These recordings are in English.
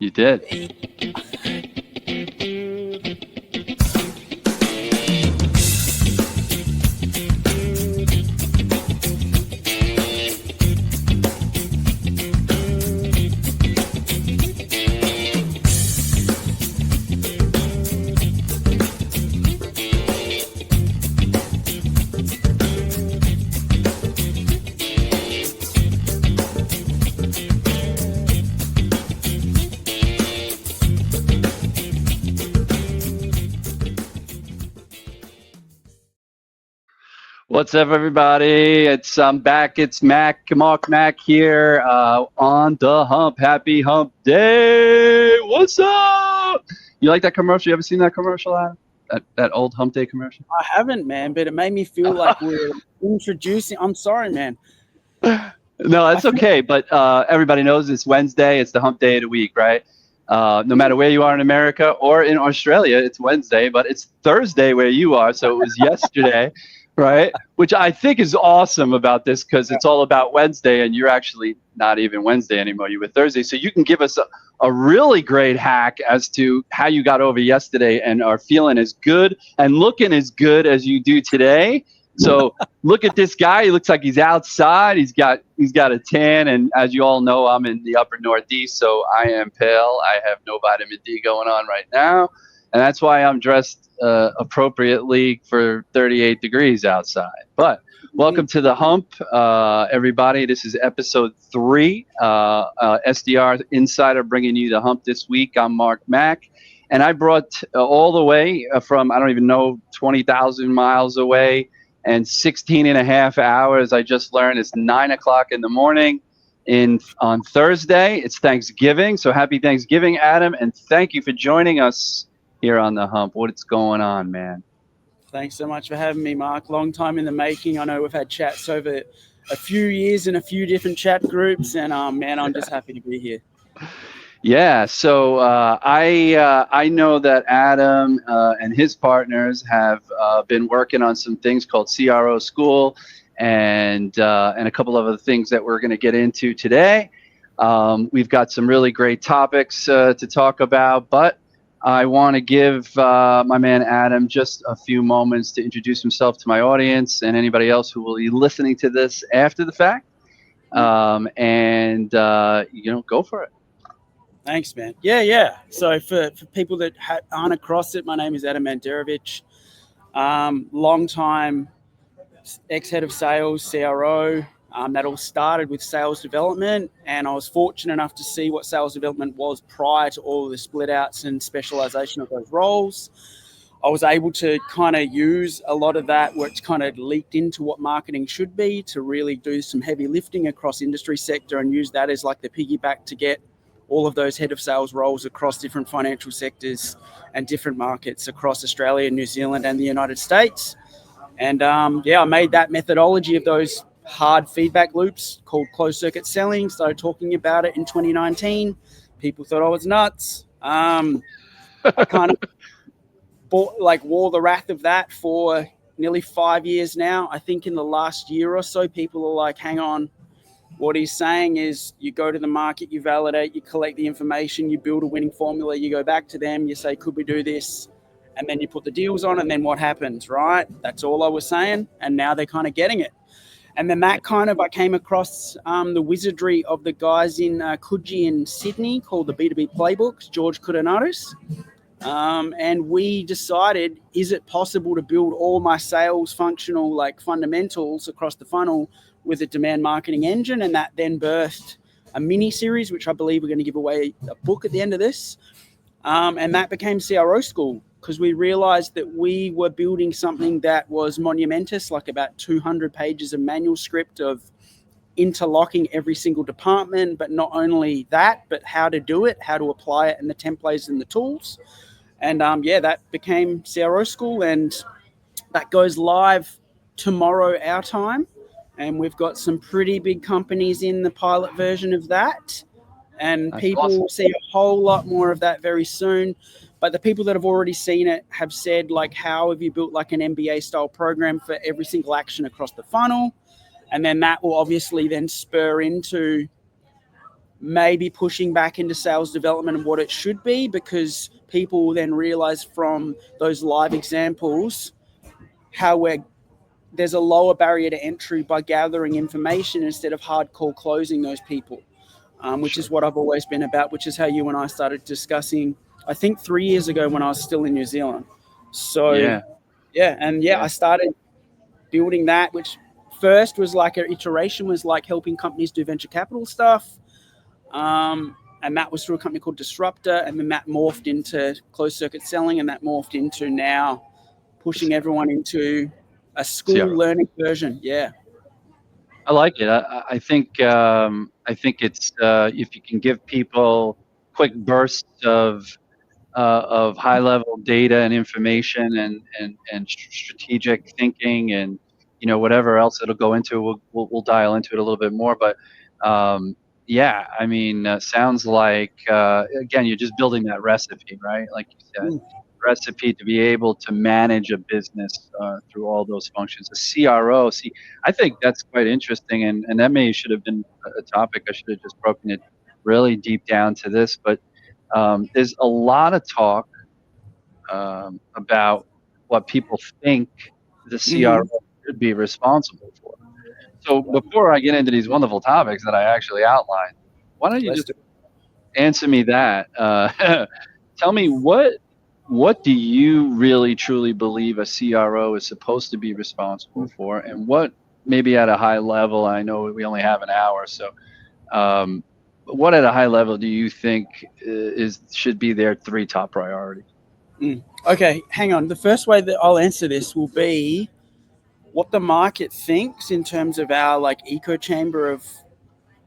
You did. What's up, everybody? I'm back. It's Marc Mac here on the hump. Happy Hump Day. What's up? You like that commercial? You ever seen that commercial, Adam? That old Hump Day commercial? I haven't, man, but it made me feel like we're introducing. I'm sorry, man. No, that's okay. But everybody knows it's Wednesday. It's the Hump Day of the week, right? No matter where you are in America or in Australia, it's Wednesday, but it's Thursday where you are. So it was yesterday. Right, which I think is awesome about this because it's all about Wednesday, and you're actually not even Wednesday anymore. You were Thursday, so you can give us a really great hack as to how you got over yesterday and are feeling as good and looking as good as you do today. So look at this guy; he looks like he's outside. He's got a tan, and as you all know, I'm in the upper Northeast, so I am pale. I have no vitamin D going on right now, and that's why I'm dressed appropriately for 38 degrees outside. But welcome to the hump, everybody. This is episode 3, SDR Insider bringing you the hump this week. I'm Marc Mac, and I brought all the way from, I don't even know, 20,000 miles away and 16 and a half hours. I just learned it's 9 o'clock in the morning on Thursday. It's Thanksgiving, so happy Thanksgiving, Adam, and thank you for joining us here on the hump. What's going on, man? Thanks so much for having me, Mark. Long time in the making. I know we've had chats over a few years in a few different chat groups, and man, I'm just happy to be here. Yeah, so I know that Adam and his partners have been working on some things called CRO School and a couple of other things that we're going to get into today. We've got some really great topics to talk about, but I want to give my man Adam just a few moments to introduce himself to my audience and anybody else who will be listening to this after the fact. Go for it. Thanks, man. Yeah. So for people that aren't across it, my name is Adem Manderovic. Long time ex-head of sales, CRO. That all started with sales development, and I was fortunate enough to see what sales development was prior to all the split outs and specialization of those roles. I was able to kind of use a lot of that, which kind of leaked into what marketing should be, to really do some heavy lifting across industry sector and use that as like the piggyback to get all of those head of sales roles across different financial sectors and different markets across Australia, New Zealand, and the United States. And I made that methodology of those hard feedback loops called closed circuit selling. Started talking about it in 2019. People thought I was nuts. I kind of wore the wrath of that for nearly 5 years now. I think in the last year or so, people are like, hang on. What he's saying is you go to the market, you validate, you collect the information, you build a winning formula, you go back to them, you say, could we do this? And then you put the deals on, and then what happens, right? That's all I was saying. And now they're kind of getting it. And then I came across the wizardry of the guys in Coogee in Sydney called the B2B Playbook, George Kudonatis. And we decided, is it possible to build all my sales functional fundamentals across the funnel with a demand marketing engine? And that then birthed a mini series, which I believe we're going to give away a book at the end of this. And that became CRO School, because we realized that we were building something that was monumentous, like about 200 pages of manual script of interlocking every single department, but not only that, but how to do it, how to apply it, and the templates and the tools. And that became CRO School, and that goes live tomorrow our time. And we've got some pretty big companies in the pilot version of that. And That's people awesome. will see a whole lot more of that very soon. But the people that have already seen it have said, how have you built an MBA style program for every single action across the funnel? And then that will obviously then spur into maybe pushing back into sales development and what it should be, because people will then realize from those live examples how there's a lower barrier to entry by gathering information instead of hardcore closing those people, which is what I've always been about, which is how you and I started discussing, I think 3 years ago when I was still in New Zealand. So I started building that, which first was like an iteration, was like helping companies do venture capital stuff. And that was through a company called Disruptor. And then that morphed into closed circuit selling, and that morphed into now pushing everyone into a school learning version. Yeah. I like it. I think it's if you can give people quick bursts of high level data and information and strategic thinking, and whatever else it'll go into, we'll dial into it a little bit more. But yeah, I mean, sounds like again, you're just building that recipe, right? Like you said, recipe to be able to manage a business through all those functions. A CRO, see, I think that's quite interesting, and that may should have been a topic. I should have just broken it really deep down to this, but there's a lot of talk about what people think the CRO should be responsible for. So before I get into these wonderful topics that I actually outlined, why don't you just answer me that? Tell me, what do you really truly believe a CRO is supposed to be responsible for, and what, maybe at a high level, I know we only have an hour, so what at a high level do you think should be their 3 top priorities? Okay, hang on. The first way that I'll answer this will be what the market thinks in terms of our like echo chamber of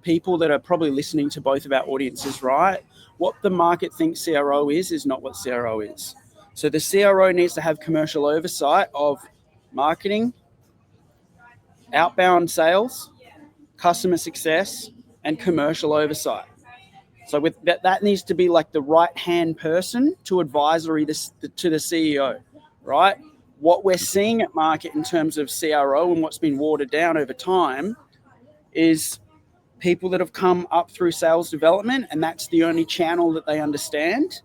people that are probably listening to both of our audiences, right? What the market thinks CRO is not what CRO is. So the CRO needs to have commercial oversight of marketing, outbound sales, customer success, and commercial oversight. So with that needs to be like the right-hand person to advisory to the CEO, right? What we're seeing at market in terms of CRO and what's been watered down over time is people that have come up through sales development, and that's the only channel that they understand.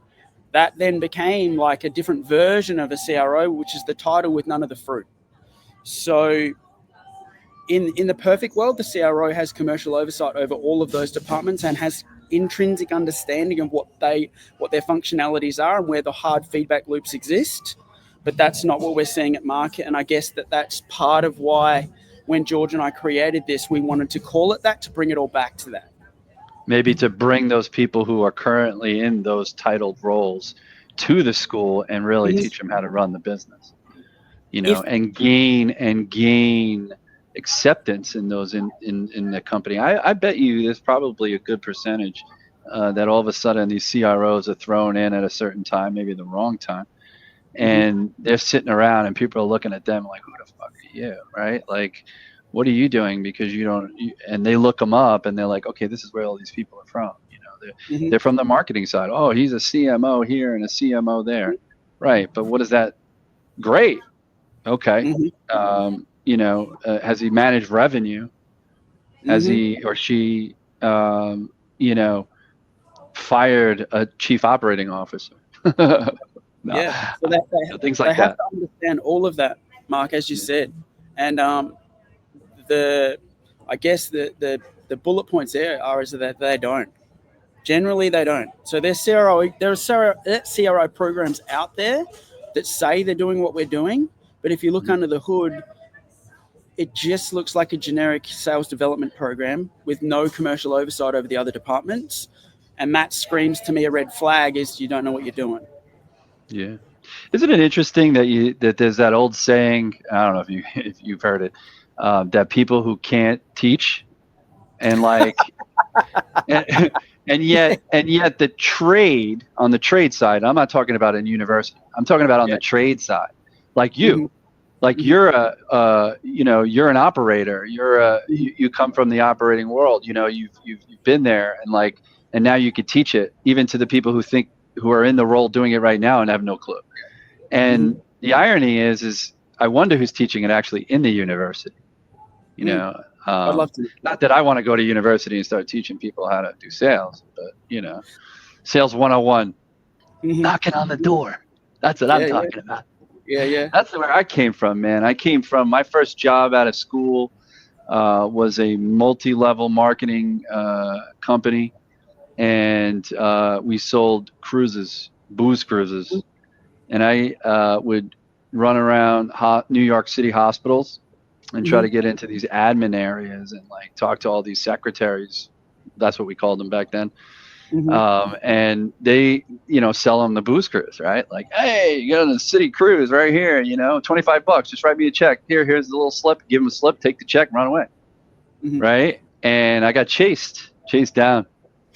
That then became like a different version of a CRO, which is the title with none of the fruit. So in the perfect world, the CRO has commercial oversight over all of those departments and has intrinsic understanding of what their functionalities are and where the hard feedback loops exist. But that's not what we're seeing at market. And I guess that's part of why when George and I created this, we wanted to call it that, to bring it all back to that. Maybe to bring those people who are currently in those titled roles to the school and really teach them how to run the business, and gain acceptance in those in the company. I bet you there's probably a good percentage that all of a sudden these CROs are thrown in at a certain time, maybe the wrong time, and they're sitting around and people are looking at them like, who the fuck are you, right? Like, what are you doing? Because and they look them up and they're like, okay, this is where all these people are from. They're from the marketing side. Oh, he's a CMO here and a CMO there. Right. But what is that? Great. Okay. Has he managed revenue? Has he or she, fired a chief operating officer? No. Yeah. So things like they have to understand all of that, Mark, as you said. And I guess the bullet points there are is that they don't. Generally, they don't. So there are CRO programs out there that say they're doing what we're doing, but if you look under the hood, it just looks like a generic sales development program with no commercial oversight over the other departments, and that screams to me a red flag. Is you don't know what you're doing. Yeah. Isn't it interesting that there's that old saying, I don't know if you've heard it, that people who can't teach and like and yet the trade, on the trade side, I'm not talking about in university, I'm talking about on the trade side, like you, like you're you're an operator, you come from the operating world, you've been there, and now you could teach it even to the people who are in the role doing it right now and have no clue. And the irony is I wonder who's teaching it actually in the university. I'd love to. Not that I want to go to university and start teaching people how to do sales, but sales 101, knocking on the door. That's what I'm talking about. Yeah. That's where I came from, man. I came from my first job out of school was a multi-level marketing company, and we sold cruises, booze cruises, and I would run around New York City hospitals and try to get into these admin areas and like talk to all these secretaries. That's what we called them back then. And they, sell them the booze cruise, right? Like, hey, you got on the city cruise right here, $25, just write me a check. Here's the little slip, give them a slip, take the check, run away. Right. And I got chased down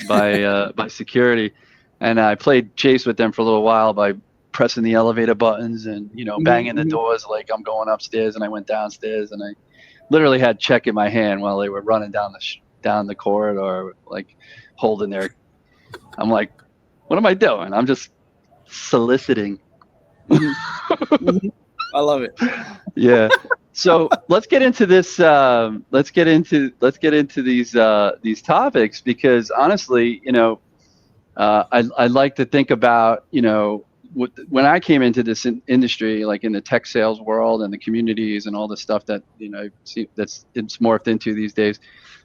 by, by security. And I played chase with them for a little while by pressing the elevator buttons and, banging the doors like I'm going upstairs, and I went downstairs and I literally had check in my hand while they were running down the corridor, like holding their. I'm like, what am I doing? I'm just soliciting. I love it. Yeah. So let's get into this. Let's get into these topics, because honestly, I like to think about, when I came into this industry, like in the tech sales world and the communities and all the stuff that it's morphed into these days.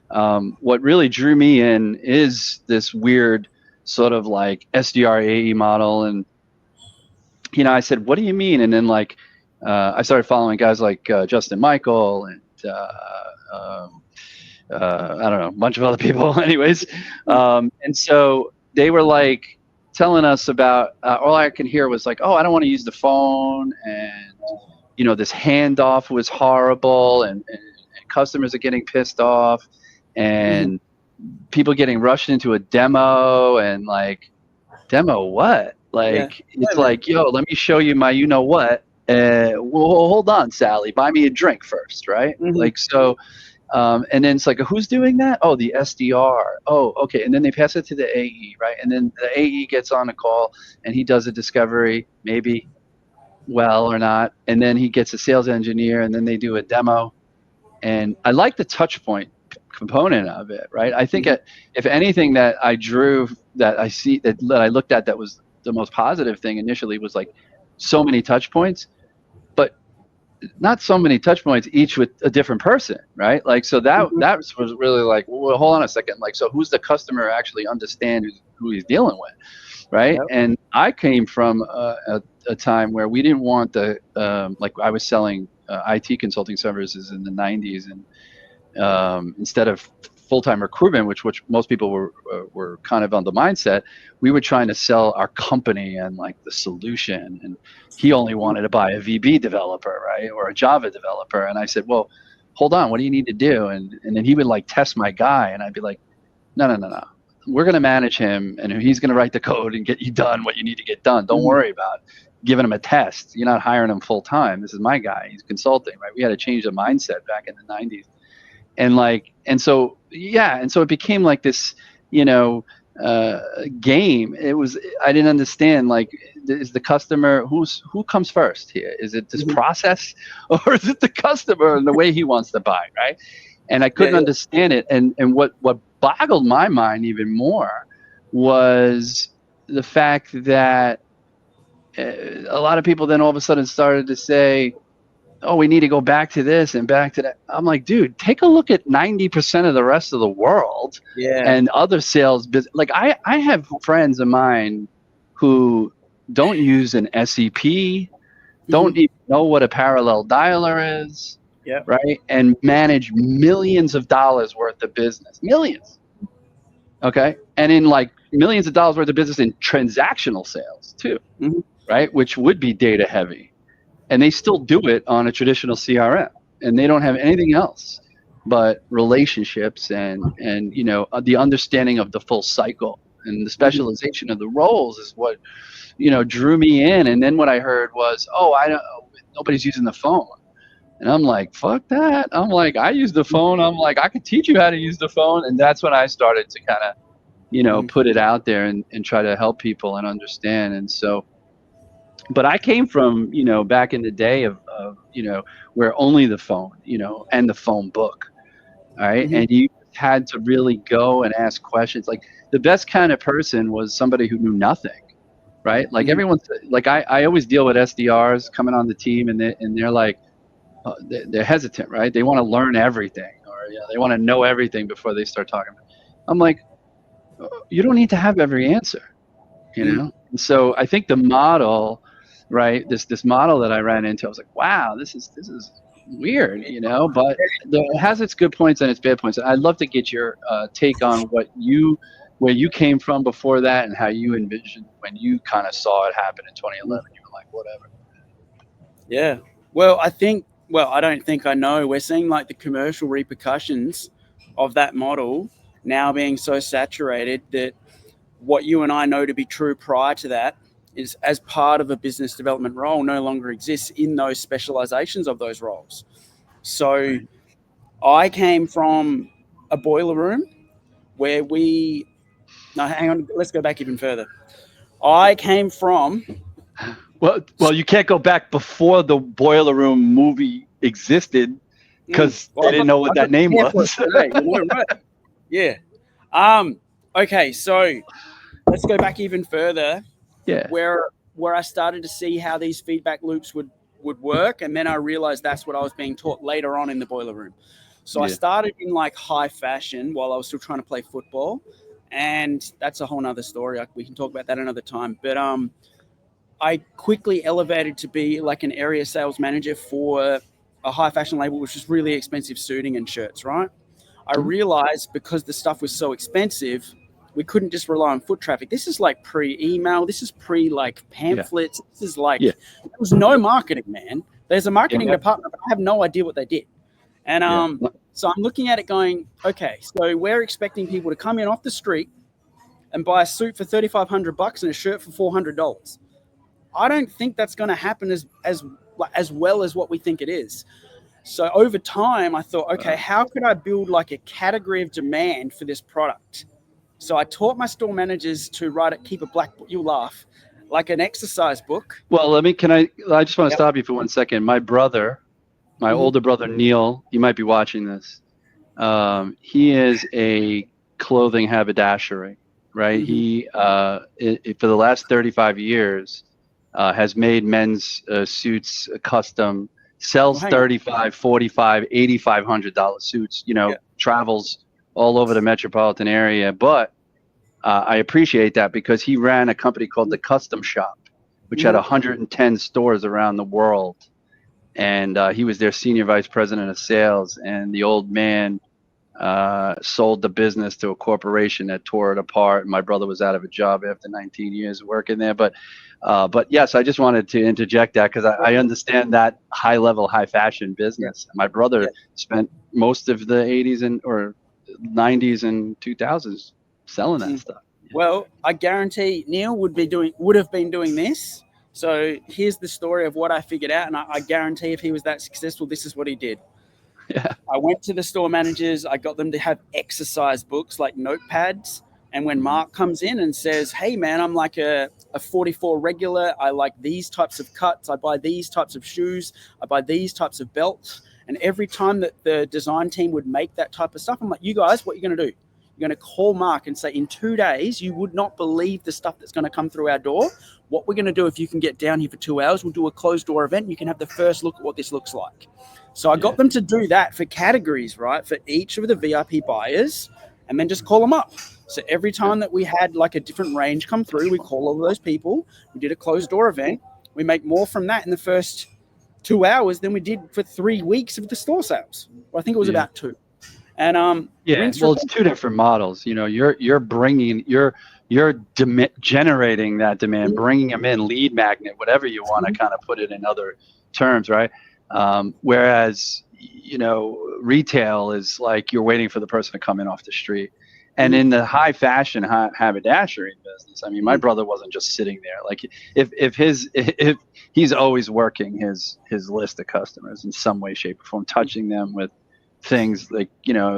What really drew me in is this weird sort of like SDR AE model, and I said, what do you mean? And then I started following guys like Justin Michael and I don't know, a bunch of other people anyways. And so they were like telling us about, all I could hear was like, oh, I don't want to use the phone. And, this handoff was horrible, and customers are getting pissed off, and people getting rushed into a demo, and like, demo what? Like, it's like, yo, let me show you my what. Well, hold on, Sally, buy me a drink first, right? Like, so, and then it's like, who's doing that? Oh, the SDR. Oh, okay. And then they pass it to the AE, right? And then the AE gets on a call and he does a discovery, maybe well or not. And then he gets a sales engineer, and then they do a demo. And I like the touch point component of it, right? I think if anything that I drew, that I see, that I looked at, that was the most positive thing initially, was like so many touch points, but not so many touch points each with a different person, right? Like, so that was really like, well, hold on a second. Like, so who's the customer actually understand who he's dealing with, right? Yep. And I came from a time where we didn't want the, like I was selling IT consulting services in the 90s, and instead of full-time recruitment, which most people were kind of on the mindset, we were trying to sell our company and like the solution. And he only wanted to buy a VB developer, right, or a Java developer. And I said, well, hold on, what do you need to do? And then he would like test my guy, and I'd be like, no, we're going to manage him, and he's going to write the code and get you done what you need to get done. Don't worry about giving him a test. You're not hiring him full time. This is my guy. He's consulting, right? We had to change the mindset back in the 90s. And so it became like this, game. I didn't understand, like, is the customer, who comes first here? Is it this process, or is it the customer and the way he wants to buy, right? And I couldn't understand it. And what boggled my mind even more was the fact that a lot of people then all of a sudden started to say, oh, we need to go back to this and back to that. I'm like, dude, take a look at 90% of the rest of the world and other sales business. Like, I have friends of mine who don't use an SEP, don't even know what a parallel dialer is, right? And manage millions of dollars worth of business, millions. Okay. And in like millions of dollars worth of business in transactional sales too, right? Which would be data heavy. And they still do it on a traditional CRM, and they don't have anything else but relationships and the understanding of the full cycle, and the specialization of the roles is what drew me in. And then what I heard was, nobody's using the phone, and I'm like, fuck that. I'm like, I use the phone. I'm like, I could teach you how to use the phone. And that's when I started to kind of put it out there and try to help people and understand. And so. But I came from, back in the day of where only the phone, and the phone book. all right? And you had to really go and ask questions. Like the best kind of person was somebody who knew nothing, right? Like everyone's like I always deal with SDRs coming on the team, and they're like they're hesitant, right? They want to learn everything, or they want to know everything before they start talking. I'm like, you don't need to have every answer, you know. And so I think the model, right? This model that I ran into, I was like, wow, this is weird, you know. But it has its good points and its bad points. I'd love to get your take on where you came from before that, and how you envisioned when you kind of saw it happen in 2011. You were like, whatever. Yeah. Well, I don't think I know. We're seeing like the commercial repercussions of that model now being so saturated that what you and I know to be true prior to that is, as part of a business development role, no longer exists in those specializations of those roles. So I came from a boiler room where hang on, let's go back even further. I came from... Well, you can't go back before the Boiler Room movie existed, because they didn't know what that name was. Right. Yeah. Okay, so let's go back even further. Yeah. Where I started to see how these feedback loops would work, and then I realized that's what I was being taught later on in the boiler room. So I started in like high fashion while I was still trying to play football, and that's a whole nother story. We can talk about that another time. But I quickly elevated to be like an area sales manager for a high fashion label, which was really expensive suiting and shirts, right? I realized because the stuff was so expensive, we couldn't just rely on foot traffic. This is like pre-email. This is like pamphlets. This is like, there was no marketing, man. There's a marketing department, but I have no idea what they did. And so I'm looking at it going, okay, so we're expecting people to come in off the street and buy a suit for $3,500 and a shirt for $400. I don't think that's going to happen as well as what we think it is. So over time, I thought, okay, how could I build like a category of demand for this product? So I taught my store managers to keep a black book. You'll laugh, like an exercise book. Well, I just want to stop you for 1 second. My brother, my older brother, Neil, he might be watching this. He is a clothing haberdashery, right? He, for the last 35 years, has made men's suits custom, sells $35, $45, $8,500 suits, travels all over the metropolitan area. But I appreciate that, because he ran a company called the Custom Shop, which had 110 stores around the world. And he was their senior vice president of sales. And the old man sold the business to a corporation that tore it apart. And my brother was out of a job after 19 years working there. But yes, I just wanted to interject that, because I understand that high level, high fashion business. My brother spent most of the 80s or 90s and 2000s selling that stuff. Well, I guarantee Neil would have been doing this. So here's the story of what I figured out. And I guarantee if he was that successful, this is what he did. Yeah. I went to the store managers. I got them to have exercise books, like notepads. And when Mark comes in and says, hey, man, I'm like a 44 regular. I like these types of cuts. I buy these types of shoes. I buy these types of belts. And every time that the design team would make that type of stuff, I'm like, you guys, what are you going to do? You're going to call Mark and say, in 2 days, you would not believe the stuff that's going to come through our door. What we're going to do, if you can get down here for 2 hours, we'll do a closed door event. And you can have the first look at what this looks like. So I got them to do that for categories, right? For each of the VIP buyers, and then just call them up. So every time that we had like a different range come through, we call all of those people. We did a closed door event. We make more from that in the first 2 hours than we did for 3 weeks of the store sales. Well, I think it was about 2. And well, it's two different models. You're bringing generating that demand, bringing them in, lead magnet, whatever you want to kind of put it in other terms, right? Whereas retail is like you're waiting for the person to come in off the street. And in the high fashion haberdashery business, I mean, my brother wasn't just sitting there. Like if he's always working his list of customers in some way, shape, or form, touching them with things like,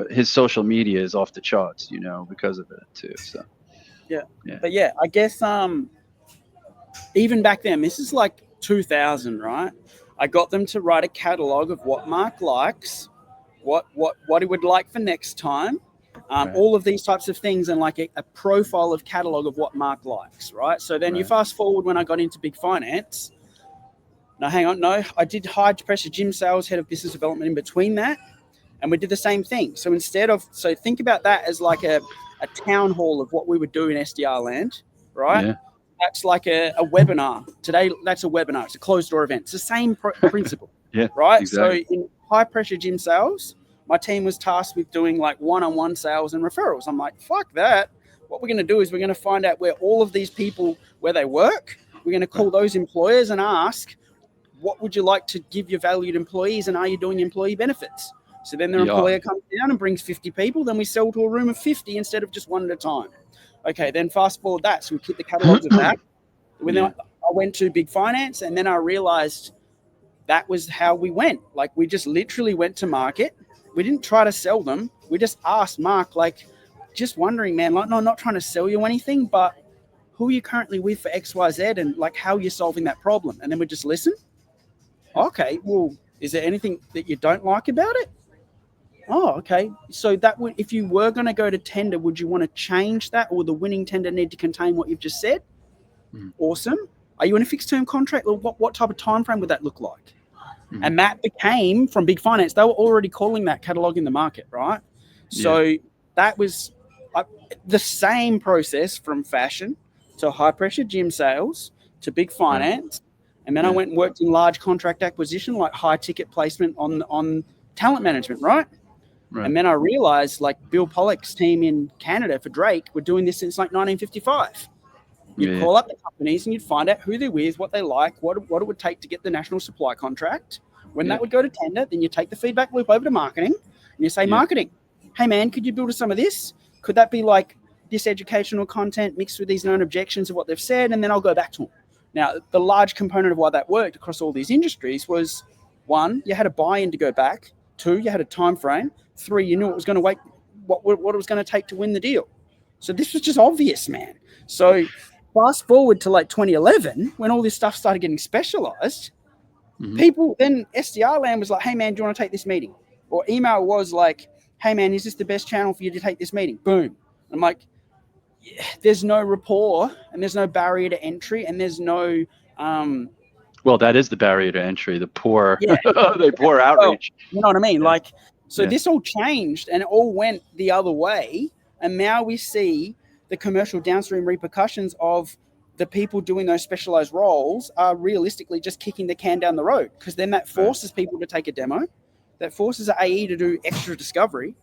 his social media is off the charts, because of it too. So yeah. But yeah, I guess even back then, this is like 2000, right? I got them to write a catalog of what Mark likes, what he would like for next time, all of these types of things, and like a profile of catalog of what Marc likes, right? So then you fast forward when I got into big finance. No, hang on, no, I did high pressure gym sales, head of business development in between that, and we did the same thing. So think about that as like a town hall of what we would do in SDR land, right? Yeah. That's like a webinar. Today, that's a webinar. It's a closed door event. It's the same principle, right? Exactly. So in high pressure gym sales, my team was tasked with doing like one-on-one sales and referrals. I'm like, fuck that. What we're going to do is we're going to find out where all of these people, where they work. We're going to call those employers and ask, what would you like to give your valued employees, and are you doing employee benefits? So then their employer comes down and brings 50 people. Then we sell to a room of 50 instead of just one at a time. Okay, then fast forward that. So we keep the catalogs of that. I went to big finance, and then I realized that was how we went. Like, we just literally went to market. We didn't try to sell them. We just asked Marc, like, just wondering, man, like, no, I'm not trying to sell you anything, but who are you currently with for X, Y, Z, and like, how are you solving that problem? And then we just listen. Okay, well, is there anything that you don't like about it? Oh, okay. So that would, if you were going to go to tender, would you want to change that, or the winning tender need to contain what you've just said? Awesome. Are you in a fixed term contract? Or what type of time frame would that look like? And that became, from big finance, they were already calling that catalog in the market, right? So that was the same process from fashion to high pressure gym sales to big finance. And then I went and worked in large contract acquisition, like high ticket placement on talent management, right? And then I realized, like, Bill Pollock's team in Canada for Drake were doing this since like 1955. You'd call up the companies and you'd find out who they're with, what they like, what it would take to get the national supply contract. When that would go to tender, then you take the feedback loop over to marketing and you say, marketing, hey man, could you build us some of this? Could that be like this educational content mixed with these known objections of what they've said? And then I'll go back to them. Now, the large component of why that worked across all these industries was, one, you had a buy-in to go back. Two, you had a time frame. Three, you knew it was going to wait, what it was going to take to win the deal. So this was just obvious, man. So fast forward to like 2011, when all this stuff started getting specialized, people, then SDR land was like, hey man, do you want to take this meeting? Or email was like, hey man, is this the best channel for you to take this meeting? Boom. I'm like, there's no rapport, and there's no barrier to entry, and there's no well, that is the barrier to entry, the poor the poor outreach. Well, you know what I mean? Like, so this all changed and it all went the other way, and now we see the commercial downstream repercussions of the people doing those specialized roles are realistically just kicking the can down the road, because then that forces people to take a demo, that forces an AE to do extra discovery,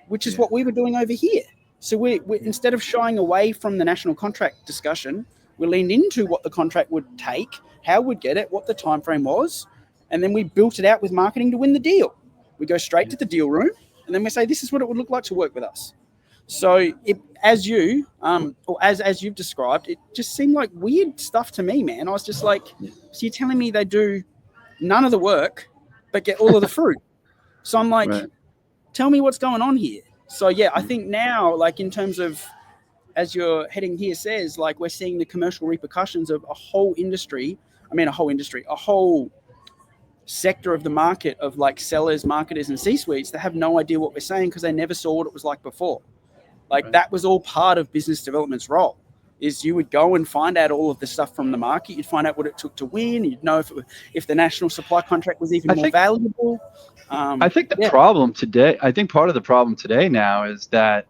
which is what we were doing over here. So we instead of shying away from the national contract discussion, we leaned into what the contract would take, how we'd get it, what the time frame was, and then we built it out with marketing to win the deal. We go straight to the deal room, and then we say, this is what it would look like to work with us. So as you've described, it just seemed like weird stuff to me, man. I was just like, so you're telling me they do none of the work, but get all of the fruit? So I'm like, tell me what's going on here. So I think now, like, in terms of, as your heading here says, like, we're seeing the commercial repercussions of a whole sector of the market of like sellers, marketers, and C-suites that have no idea what we're saying because they never saw what it was like before. Like, that was all part of business development's role, is you would go and find out all of the stuff from the market. You'd find out what it took to win. You'd know if the national supply contract was even more valuable. I think the problem today, I think part of the problem today now is that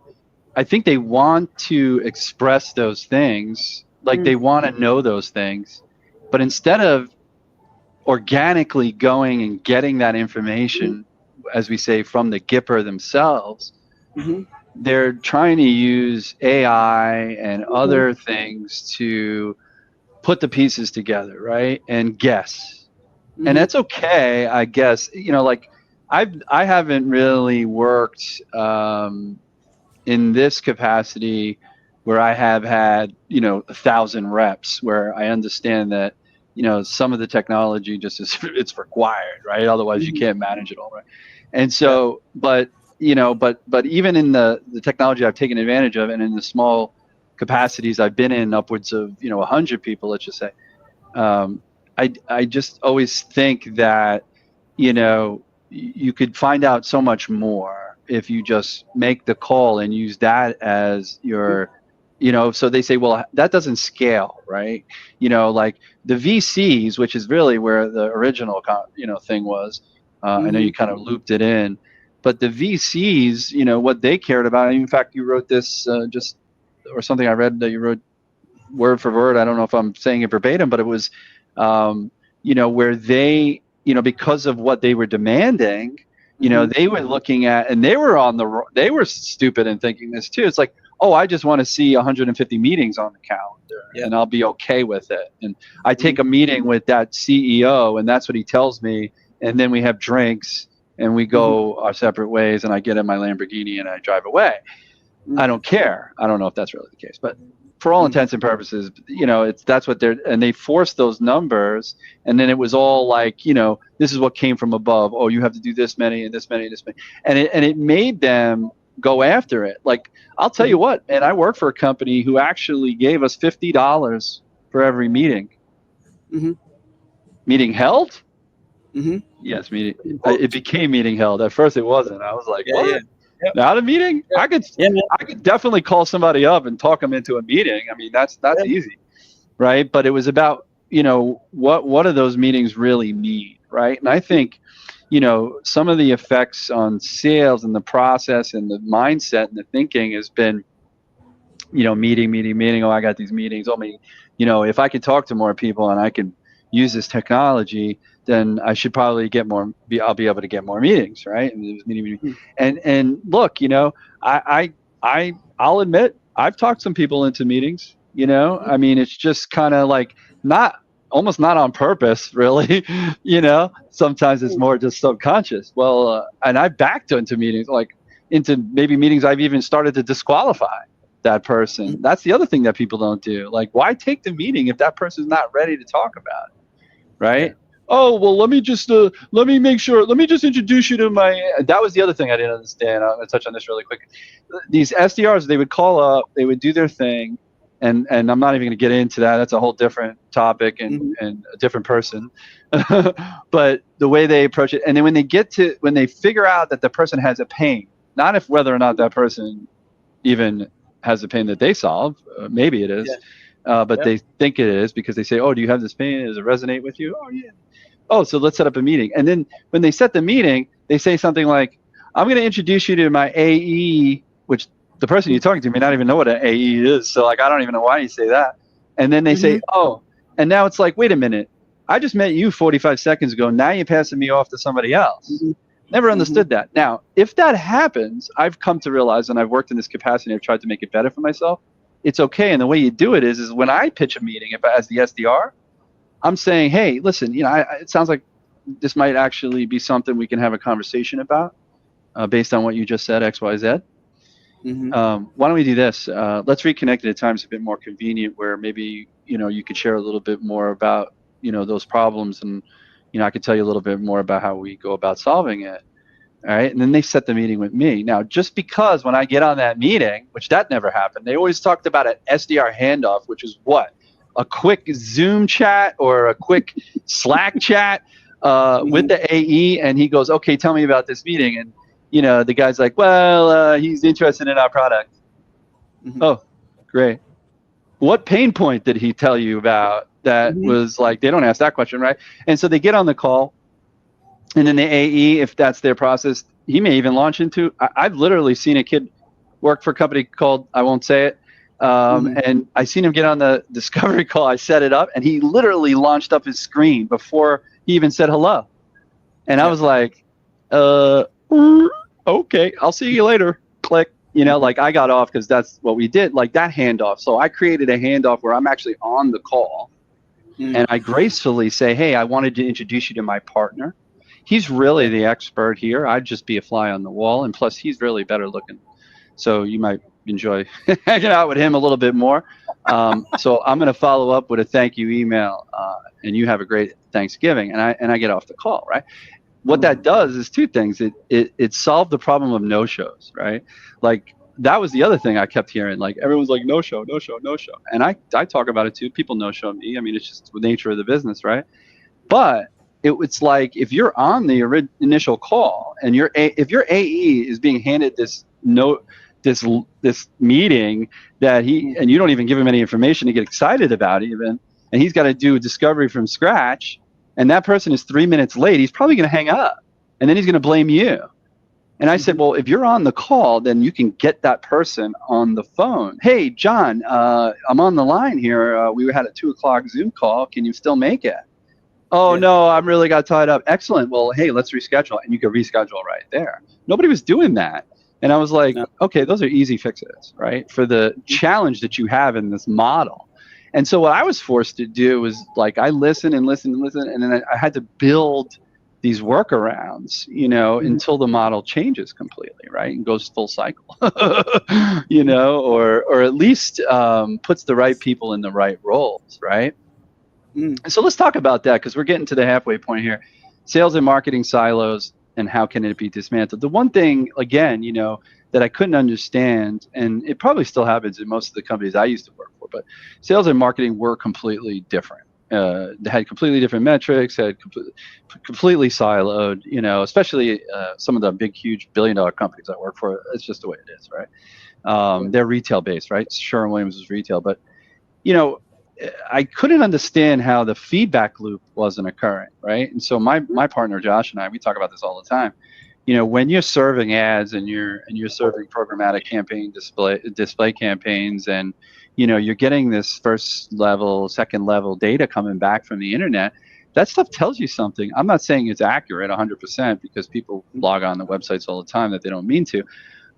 I think they want to express those things, like they want to know those things, but instead of organically going and getting that information, as we say, from the Gipper themselves, they're trying to use AI and other things to put the pieces together, right? And guess. And that's okay, I guess. You know, like, I haven't really worked in this capacity where I have had, 1,000 reps, where I understand that, some of the technology just is, it's required, right? Otherwise you can't manage it all, right? And so, but even in the technology I've taken advantage of, and in the small capacities I've been in, upwards of, 100 people, let's just say, I just always think that, you could find out so much more if you just make the call and use that as your, so they say, well, that doesn't scale, right? Like the VCs, which is really where the original, thing was. I know you kind of looped it in, but the VCs, what they cared about. In fact, you wrote this or something I read that you wrote word for word. I don't know if I'm saying it verbatim, but it was, where they, because of what they were demanding, they were looking at, and they were stupid in thinking this too. It's like, oh, I just want to see 150 meetings on the calendar, and I'll be okay with it. And I take a meeting with that CEO, and that's what he tells me. And then we have drinks, and we go our separate ways, and I get in my Lamborghini and I drive away. I don't care. I don't know if that's really the case, but for all intents and purposes, that's what and they forced those numbers, and then it was all like, this is what came from above. Oh, you have to do this many and this many and this many, and it made them go after it. Like, I'll tell you what, and I work for a company who actually gave us $50 for every meeting. Meeting held? Yes, meeting. It became meeting held. At first, it wasn't. I was like, what? Not a meeting? I could definitely call somebody up and talk them into a meeting. I mean, that's easy, right? But it was about, what do those meetings really mean, right? And I think, some of the effects on sales and the process and the mindset and the thinking has been, meeting. Oh, I got these meetings. Oh, if I could talk to more people and I could use this technology, then I should probably get more. I'll be able to get more meetings, right? And there's meeting. And look, I'll admit I've talked some people into meetings. I mean, it's just kind of like almost not on purpose, really. Sometimes it's more just subconscious. Well, and I backed into meetings, like into maybe meetings I've even started to disqualify that person. That's the other thing that people don't do. Like, why take the meeting if that person's not ready to talk about it, right? Oh, well, let me just make sure. Let me just introduce you to my. That was the other thing I didn't understand. I'm going to touch on this really quick. These SDRs, they would call up, they would do their thing, and I'm not even going to get into that. That's a whole different topic and a different person. But the way they approach it, and then when they figure out that the person has a pain, not if whether or not that person even has a pain that they solve, maybe it is, but they think it is because they say, oh, do you have this pain? Does it resonate with you? Oh, yeah. Oh, so let's set up a meeting. And then when they set the meeting, they say something like, I'm going to introduce you to my AE, which the person you're talking to may not even know what an AE is. So, like, I don't even know why you say that. And then they say, oh, and now it's like, wait a minute. I just met you 45 seconds ago. Now you're passing me off to somebody else. Never understood that. Now, if that happens, I've come to realize, and I've worked in this capacity, I've tried to make it better for myself. It's okay. And the way you do it is when I pitch a meeting, as the SDR, I'm saying, hey, listen, it sounds like this might actually be something we can have a conversation about based on what you just said, X, Y, Z. Why don't we do this? Let's reconnect at a time that's a bit more convenient where maybe, you could share a little bit more about, those problems, and, I could tell you a little bit more about how we go about solving it. All right. And then they set the meeting with me. Now, just because when I get on that meeting, which that never happened, they always talked about an SDR handoff, which is what? A quick Zoom chat or a quick Slack chat with the AE, and he goes, okay, tell me about this meeting. And, the guy's like, well, he's interested in our product. Oh, great. What pain point did he tell you about that was like, they don't ask that question, right? And so they get on the call, and then the AE, if that's their process, he may even launch into, I've literally seen a kid work for a company called, I won't say it, and I seen him get on the discovery call. I set it up, and he literally launched up his screen before he even said hello. And I was like, okay, I'll see you later. Click. Like I got off because that's what we did, like that handoff. So I created a handoff where I'm actually on the call, and I gracefully say, hey, I wanted to introduce you to my partner. He's really the expert here. I'd just be a fly on the wall, and plus he's really better looking. So you might enjoy hanging out with him a little bit more. So I'm going to follow up with a thank you email, and you have a great Thanksgiving. And I get off the call, right? What that does is two things. It solved the problem of no-shows, right? Like that was the other thing I kept hearing. Like everyone's like, no show. And I talk about it too. People no-show me. I mean, it's just the nature of the business, right? But it's like if you're on the initial call and if your AE is being handed this meeting that and you don't even give him any information to get excited about even, and he's got to do a discovery from scratch, and that person is 3 minutes late, he's probably going to hang up, and then he's going to blame you. And I said, well, if you're on the call, then you can get that person on the phone. Hey, John, I'm on the line here. We had a 2:00 Zoom call. Can you still make it? Oh, no, I'm really got tied up. Excellent. Well, hey, let's reschedule. And you can reschedule right there. Nobody was doing that. And I was like, okay, those are easy fixes, right, for the challenge that you have in this model. And so what I was forced to do was like I listened, and then I had to build these workarounds, until the model changes completely, right, and goes full cycle, or at least puts the right people in the right roles, right? So let's talk about that, because we're getting to the halfway point here. Sales and marketing silos, and how can it be dismantled? The one thing, again, that I couldn't understand, and it probably still happens in most of the companies I used to work for, but sales and marketing were completely different. They had completely different metrics, had completely siloed, especially some of the big, huge billion-dollar companies I work for. It's just the way it is, right? They're retail-based, right? Sherwin-Williams is retail, but, I couldn't understand how the feedback loop wasn't occurring, right? And so my partner Josh and I, we talk about this all the time. When you're serving ads and you're serving programmatic campaign display campaigns, and you're getting this first level, second level data coming back from the internet, that stuff tells you something. I'm not saying it's accurate 100%, because people log on the websites all the time that they don't mean to,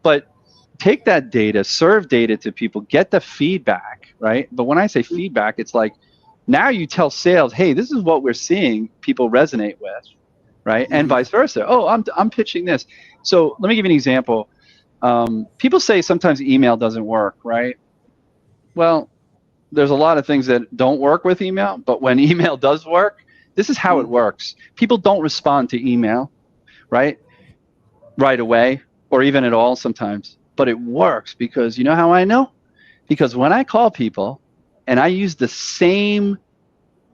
but take that data, serve data to people, get the feedback, right? But when I say feedback, it's like now you tell sales, hey, this is what we're seeing people resonate with, right? And vice versa. Oh, I'm pitching this. So let me give you an example. People say sometimes email doesn't work, right? Well, there's a lot of things that don't work with email, but when email does work, this is how it works. People don't respond to email, right away, or even at all sometimes. But it works because you know how I know? Because when I call people and I use the same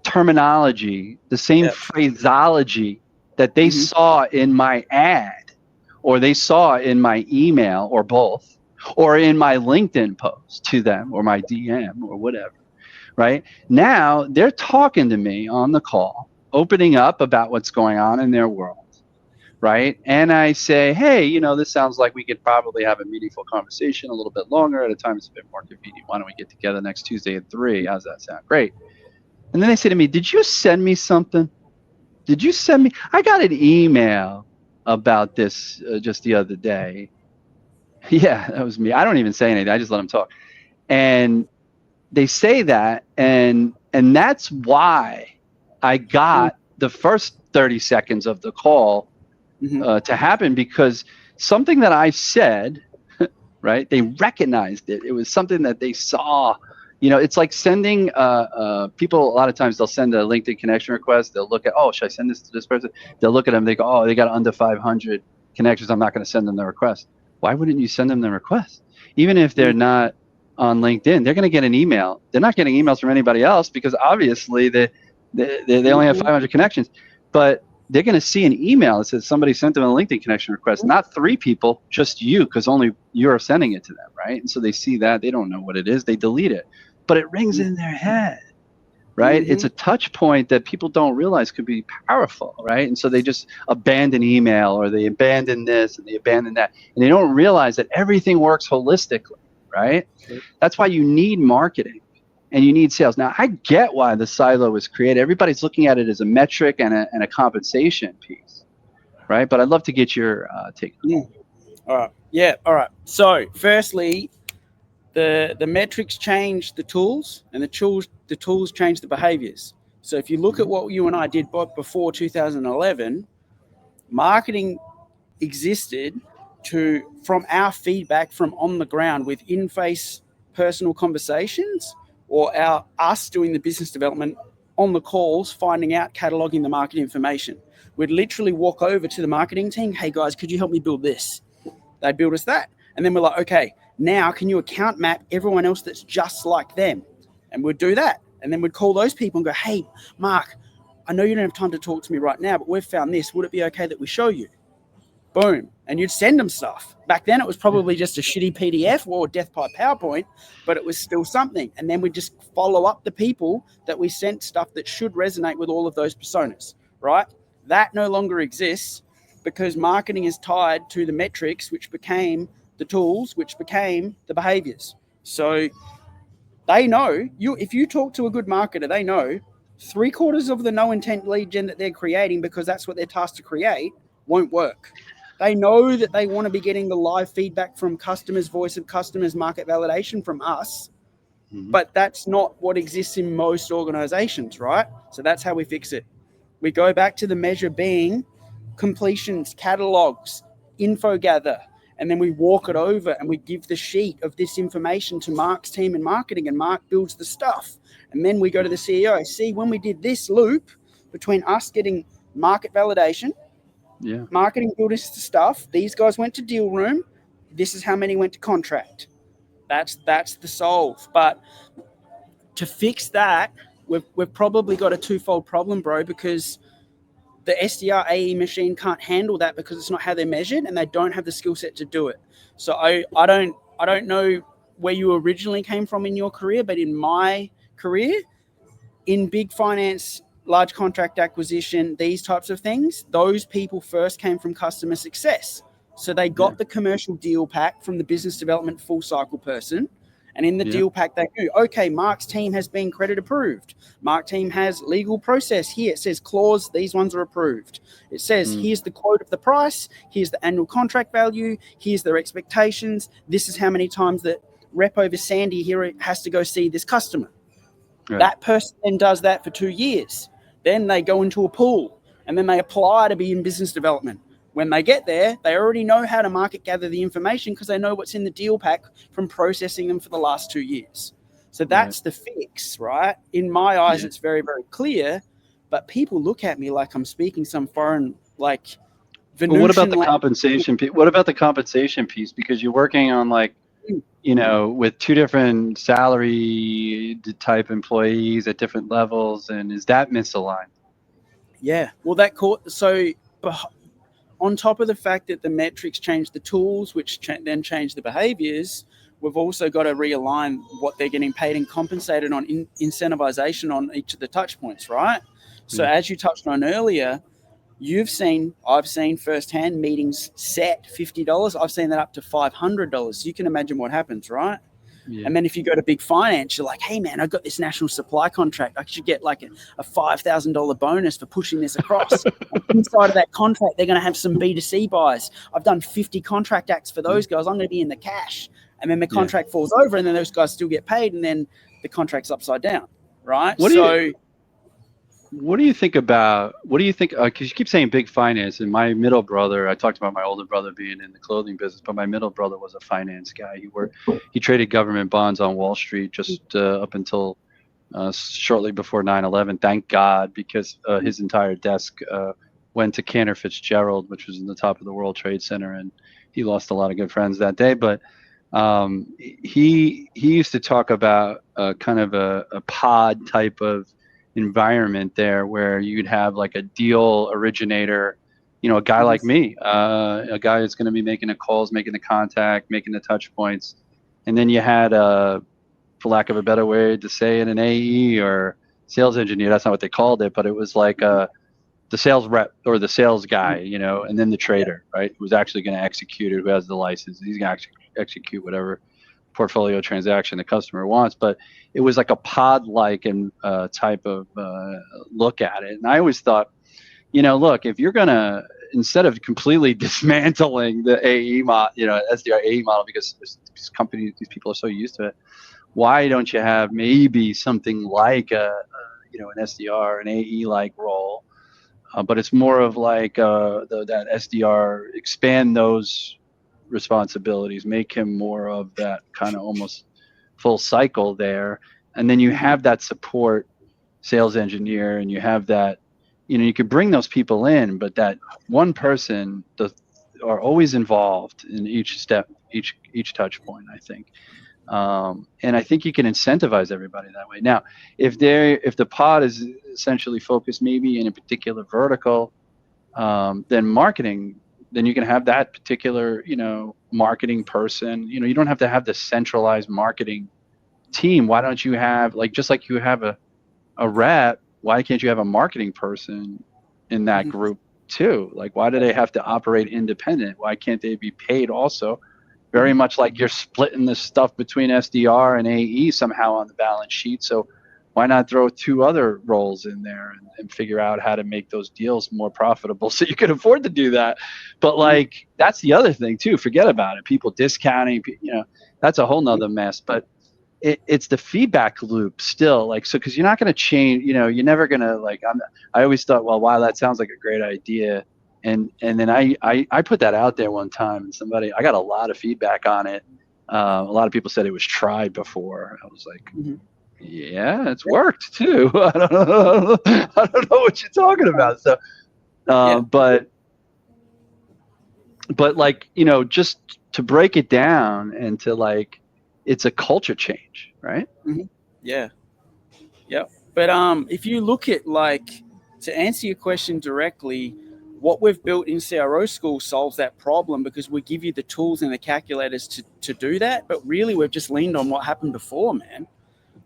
terminology, the same phraseology that they saw in my ad, or they saw in my email, or both, or in my LinkedIn post to them, or my DM, or whatever, right? Now they're talking to me on the call, opening up about what's going on in their world. Right. And I say, hey, this sounds like we could probably have a meaningful conversation a little bit longer at a time it's a bit more convenient. Why don't we get together next Tuesday at 3? How's that sound? Great. And then they say to me, did you send me something? Did you send me? I got an email about this just the other day. Yeah, that was me. I don't even say anything. I just let them talk. And they say that. And that's why I got the first 30 seconds of the call to happen, because something that I said, right, they recognized it. It was something that they saw. It's like sending people, a lot of times they'll send a LinkedIn connection request. They'll look at, oh, should I send this to this person? They'll look at them. They go, oh, they got under 500 connections. I'm not going to send them the request. Why wouldn't you send them the request? Even if they're not on LinkedIn, they're going to get an email. They're not getting emails from anybody else, because obviously they only have 500 connections. But they're going to see an email that says somebody sent them a LinkedIn connection request, not 3 people, just you, because only you're sending it to them, right? And so they see that. They don't know what it is. They delete it. But it rings in their head, right? It's a touch point that people don't realize could be powerful, right? And so they just abandon email, or they abandon this and they abandon that. And they don't realize that everything works holistically, right? That's why you need marketing. And you need sales. Now, I get why the silo was created. Everybody's looking at it as a metric and a compensation piece, right? But I'd love to get your take. All right. Yeah. All right. So, firstly, the metrics change the tools, and the tools change the behaviors. So, if you look at what you and I did before 2011, marketing existed from our feedback from on the ground with in-face personal conversations, or us doing the business development on the calls, finding out, cataloging the market information. We'd literally walk over to the marketing team. Hey guys, could you help me build this? They'd build us that. And then we're like, okay, now can you account map everyone else that's just like them? And we'd do that. And then we'd call those people and go, hey, Mark, I know you don't have time to talk to me right now, but we've found this. Would it be okay that we show you? Boom. And you'd send them stuff. Back then, it was probably just a shitty PDF or death by PowerPoint, but it was still something. And then we just follow up the people that we sent stuff that should resonate with all of those personas, right? That no longer exists because marketing is tied to the metrics, which became the tools, which became the behaviors. So they know if you talk to a good marketer, they know 3/4 of the no intent lead gen that they're creating, because that's what they're tasked to create, won't work. They know that they want to be getting the live feedback from customers, voice of customers, market validation from us, but that's not what exists in most organizations, right? So that's how we fix it. We go back to the measure being completions, catalogs, info gather, and then we walk it over and we give the sheet of this information to Mark's team in marketing, and Mark builds the stuff. And then we go to the CEO. See, when we did this loop between us getting market validation, marketing built us the stuff, these guys went to deal room, this is how many went to contract. That's the solve. But to fix that, we've probably got a twofold problem, bro, because the SDR AE machine can't handle that because it's not how they're measured, and they don't have the skill set to do it. So I don't know where you originally came from in your career, but in my career, in big finance, large contract acquisition, these types of things, those people first came from customer success. So they got the commercial deal pack from the business development full cycle person. And in the deal pack, they knew, okay, Mark's team has been credit approved. Mark's team has legal process here. It says clause, these ones are approved. It says, here's the quote of the price. Here's the annual contract value. Here's their expectations. This is how many times that rep over Sandy here has to go see this customer. Right. That person then does that for 2 years. Then they go into a pool and then they apply to be in business development. When they get there, they already know how to market gather the information because they know what's in the deal pack from processing them for the last 2 years. So that's the fix, right? In my eyes, it's very, very clear, but people look at me like I'm speaking some foreign, like, Venusian. But what about the compensation piece? What about the compensation piece? Because you're working on, like, you know, with two different salary type employees at different levels, and is that misaligned? Yeah, well, so on top of the fact that the metrics change the tools, which then change the behaviors, we've also got to realign what they're getting paid and compensated on incentivization on each of the touch points, right? So as you touched on earlier, I've seen firsthand meetings set $50. I've seen that up to $500. You can imagine what happens, right? Yeah. And then if you go to big finance, you're like, hey, man, I've got this national supply contract. I should get like a $5,000 bonus for pushing this across. Inside of that contract, they're going to have some B2C buys. I've done 50 contract acts for those guys. I'm going to be in the cash. And then the contract falls over, and then those guys still get paid, and then the contract's upside down, right? What do you think about, because you keep saying big finance, and my middle brother, I talked about my older brother being in the clothing business, but my middle brother was a finance guy. He traded government bonds on Wall Street just up until shortly before 9/11. Thank God, because his entire desk went to Cantor Fitzgerald, which was in the top of the World Trade Center, and he lost a lot of good friends that day. But he used to talk about kind of a pod type of environment there, where you'd have like a deal originator, you know, a guy like me, a guy that's going to be making the calls, making the contact, making the touch points. And then you had, for lack of a better way to say it, an AE or sales engineer. That's not what they called it, but it was like the sales rep or the sales guy, you know, and then the trader, right, who's actually going to execute it, who has the license. He's going to actually execute whatever portfolio transaction the customer wants. But it was like a pod-like and type of look at it. And I always thought, you know, look, if you're gonna, instead of completely dismantling the AE model, you know, SDR AE model, because these companies, these people are so used to it, why don't you have maybe something like you know, an SDR, an AE like role, but it's more of like that SDR, expand those responsibilities, make him more of that kind of almost full cycle there. And then you have that support sales engineer, and you have that, you know, you could bring those people in, but that one person are always involved in each step, each touch point, I think. And I think you can incentivize everybody that way. Now, if the pod is essentially focused maybe in a particular vertical, then marketing, then you can have that particular, marketing person. You don't have to have the centralized marketing team. Why don't you have, like, just like you have a rep, why can't you have a marketing person in that group too? Like, why do they have to operate independent? Why can't they be paid also? Very much like you're splitting this stuff between SDR and AE somehow on the balance sheet. So why not throw two other roles in there and figure out how to make those deals more profitable so you can afford to do that? But like, that's the other thing too. Forget about it. People discounting, that's a whole nother mess. But it's the feedback loop still, like, so, because you're not going to change, you're never going to, like, I always thought, well, wow, that sounds like a great idea. And then I put that out there one time, and I got a lot of feedback on it. A lot of people said it was tried before. I was like, yeah, it's worked too. I don't know what you're talking about. So, but like, just to break it down and to, like, it's a culture change, right? Yeah. But if you look at, like, to answer your question directly, what we've built in CRO school solves that problem, because we give you the tools and the calculators to do that. But really, we've just leaned on what happened before, man.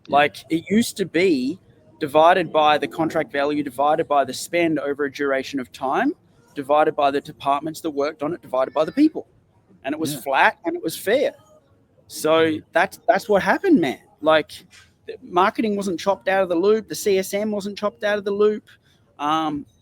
Like, it used to be divided by the contract value, divided by the spend over a duration of time, divided by the departments that worked on it, divided by the people. And it was flat and it was fair. So that's what happened, man. Like, marketing wasn't chopped out of the loop. The CSM wasn't chopped out of the loop.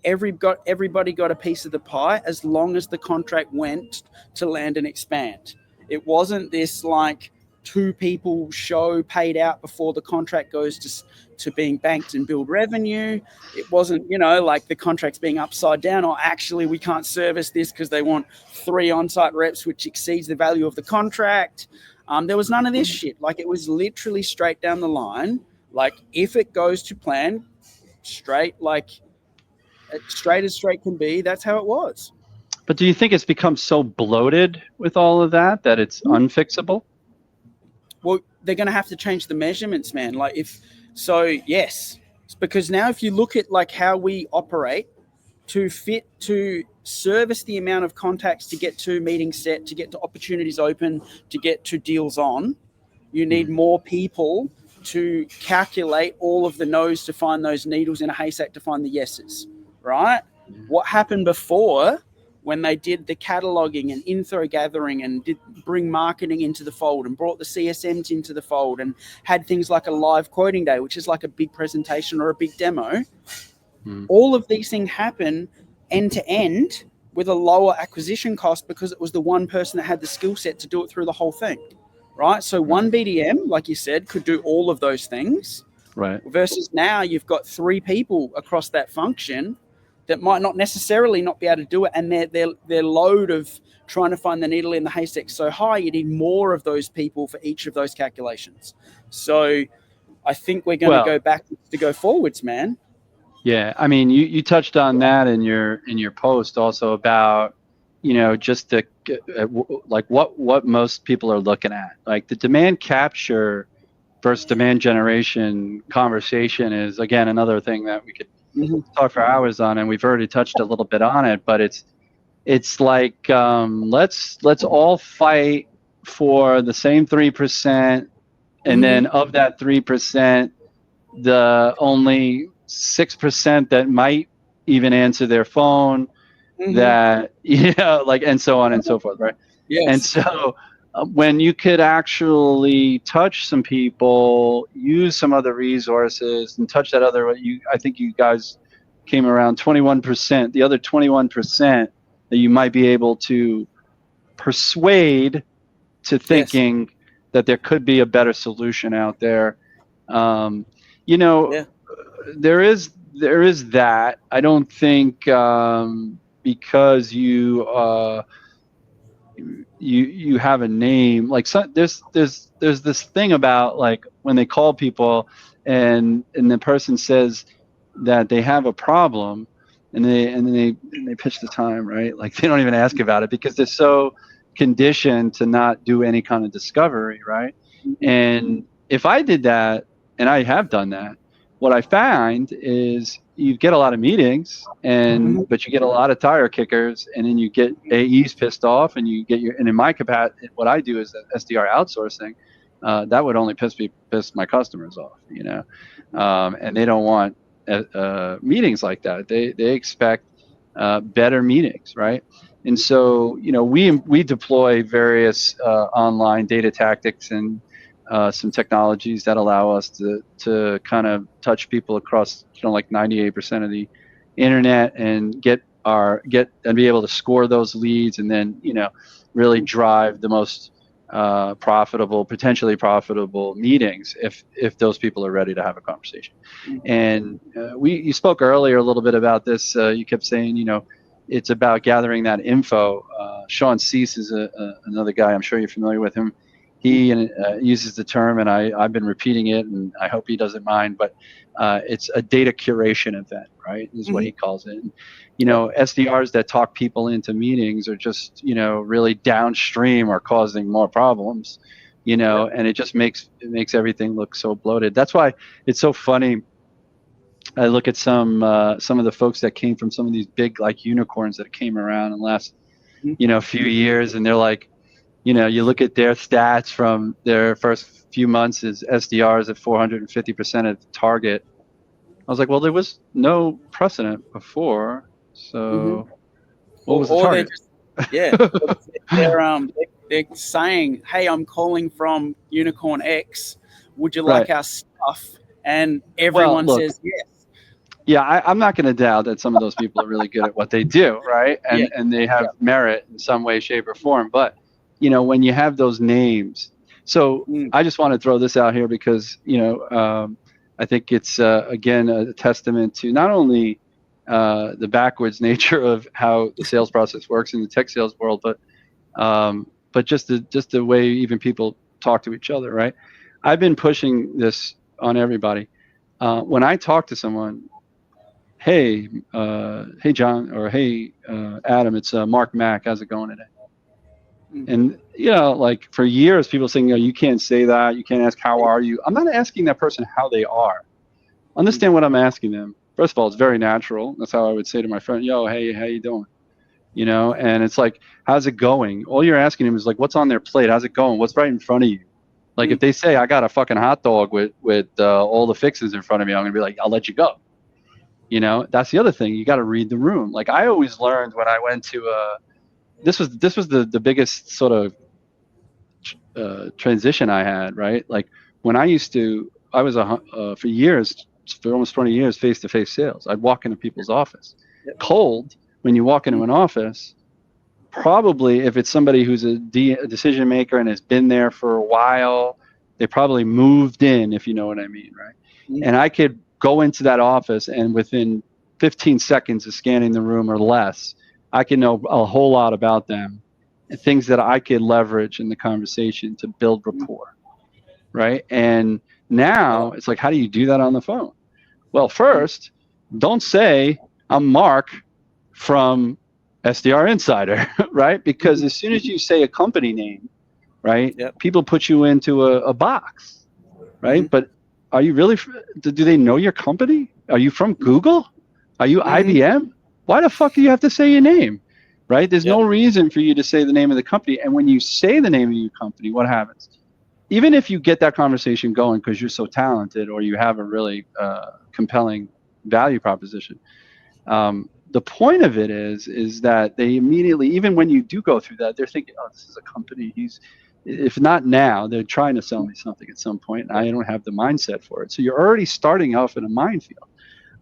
Everybody got a piece of the pie as long as the contract went to land and expand. It wasn't this, like, two people show paid out before the contract goes to being banked and build revenue. It wasn't, like, the contract's being upside down, or actually we can't service this because they want 3 on-site reps, which exceeds the value of the contract. There was none of this shit. Like, it was literally straight down the line. Like, if it goes to plan, straight as straight can be, that's how it was. But do you think it's become so bloated with all of that it's unfixable? Well, they're going to have to change the measurements, man. Like, yes, because now if you look at, like, how we operate to service the amount of contacts, to get to meetings set, to get to opportunities open, to get to deals on, you need more people to calculate all of the no's to find those needles in a haystack to find the yeses, right? What happened before, when they did the cataloging and info gathering and did bring marketing into the fold and brought the CSMs into the fold and had things like a live quoting day, which is like a big presentation or a big demo, all of these things happen end to end with a lower acquisition cost, because it was the one person that had the skill set to do it through the whole thing, right? So one BDM, like you said, could do all of those things, right? Versus now you've got 3 people across that function that might not necessarily not be able to do it, and their load of trying to find the needle in the haystack so high, you need more of those people for each of those calculations. So I think we're going to go back to go forwards, man. Yeah, I mean, you touched on that in your post also about, just like what most people are looking at, like the demand capture versus demand generation conversation is, again, another thing that we could talk for hours on, and we've already touched a little bit on it. But it's like, let's all fight for the same 3%, and then of that 3%, the only 6% that might even answer their phone, that, like, and so on and so forth, right? Yes. And so when you could actually touch some people, use some other resources, and touch that other, I think you guys came around 21%, the other 21% that you might be able to persuade to thinking that there could be a better solution out there. There is that. I don't think because you have a name, like, there's this thing about, like, when they call people and the person says that they have a problem, and they pitch the time, right? Like, they don't even ask about it because they're so conditioned to not do any kind of discovery, right? And if I did that, and I have done that, what I find is you get a lot of meetings, but you get a lot of tire kickers, and then you get AEs pissed off, and and in my capacity, what I do is SDR outsourcing. That would only piss my customers off, and they don't want meetings like that. They expect better meetings, right? And so, we deploy various online data tactics and some technologies that allow us to kind of touch people across, like 98% of the internet, and get and be able to score those leads, and then, really drive the most potentially profitable meetings if those people are ready to have a conversation. And you spoke earlier a little bit about this. You kept saying, it's about gathering that info. Sean Cease is another guy. I'm sure you're familiar with him. He uses the term, and I've been repeating it, and I hope he doesn't mind, but it's a data curation event, right? Is what he calls it. And, SDRs that talk people into meetings are just, really downstream are causing more problems, and it just makes everything look so bloated. That's why it's so funny. I look at some of the folks that came from some of these big, like, unicorns that came around in the last, few years, and they're like, you look at their stats from their first few months as SDRs at 450% of target. I was like, well, there was no precedent before, so what was the target? They're saying, hey, I'm calling from Unicorn X. Would you like our stuff? And everyone says yes. Yeah, I'm not going to doubt that some of those people are really good at what they do, right? And they have merit in some way, shape, or form. But, when you have those names, so I just want to throw this out here because, I think it's, again, a testament to not only the backwards nature of how the sales process works in the tech sales world, but just the way even people talk to each other, right? I've been pushing this on everybody. When I talk to someone, hey John, or hey Adam, it's Marc Mac. How's it going today? And like for years, people saying, you can't say that. You can't ask how are you. I'm not asking that person how they are. Understand what I'm asking them. First of all, it's very natural. That's how I would say to my friend, yo, hey, how you doing? And it's like, how's it going? All you're asking them is like, what's on their plate? How's it going? What's right in front of you? Like if they say, I got a fucking hot dog with all the fixes in front of me, I'm gonna be like, I'll let you go. That's the other thing. You got to read the room. Like I always learned when I went to this was the biggest sort of transition I had, right? Like when I was for years, for almost 20 years, face-to-face sales. I'd walk into people's office. Cold, when you walk into an office, probably if it's somebody who's a decision maker and has been there for a while, they probably moved in, if you know what I mean, right? And I could go into that office, and within 15 seconds of scanning the room or less, I can know a whole lot about them and things that I could leverage in the conversation to build rapport, right? And now it's like, how do you do that on the phone? Well, first, don't say I'm Mark from SDR Insider, right? Because as soon as you say a company name, right, people put you into a box, right? But are you really? Do they know your company? Are you from Google? Are you IBM? Why the fuck do you have to say your name, right? There's no reason for you to say the name of the company. And when you say the name of your company, what happens? Even if you get that conversation going because you're so talented or you have a really compelling value proposition, the point of it is that they immediately, even when you do go through that, they're thinking, oh, this is a company. If not now, they're trying to sell me something at some point, and I don't have the mindset for it. So you're already starting off in a minefield.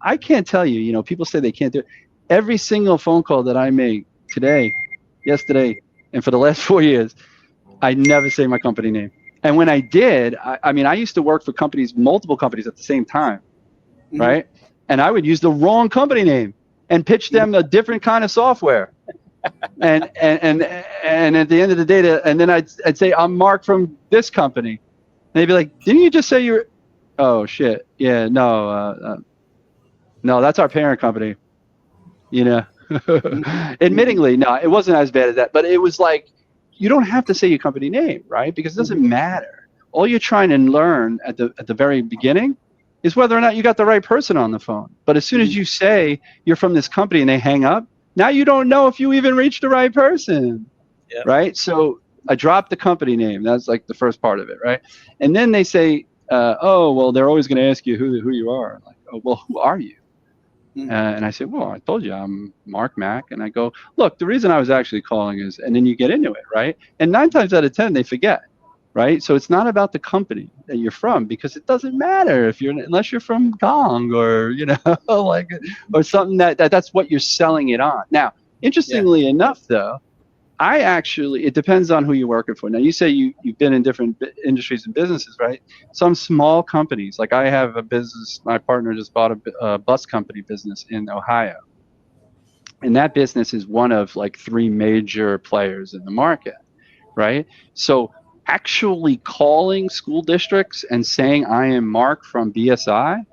I can't tell you, people say they can't do it. Every single phone call that I make today, yesterday, and for the last 4 years, I never say my company name. And when I did, I mean, I used to work for multiple companies at the same time, right? And I would use the wrong company name and pitch them a different kind of software. And at the end of the day, and then I'd say, I'm Mark from this company. And they'd be like, didn't you just say you're, oh shit, yeah, no, that's our parent company, Admittingly, no, it wasn't as bad as that, but it was like, you don't have to say your company name, right? Because it doesn't matter. all you're trying to learn at the very beginning is whether or not you got the right person on the phone. But as soon as you say you're from this company and they hang up, now you don't know if you even reached the right person, right? So I dropped the company name. That's like the first part of it, right? And then they say, oh, well, they're always going to ask you who you are. I'm like, oh, well, who are you? And I said, well, I told you I'm Marc Mac. And I go, look, the reason I was actually calling is, and then you get into it, right? And 9 times out of 10, they forget. Right, so it's not about the company that you're from, because it doesn't matter if unless you're from Gong or like, or something that's what you're selling it on. Now, interestingly enough, though, it depends on who you're working for. Now, you say you've been in different industries and businesses, right? Some small companies, like I have a business. My partner just bought a bus company business in Ohio, and that business is one of like 3 major players in the market, right? So actually calling school districts and saying I am Mark from BSI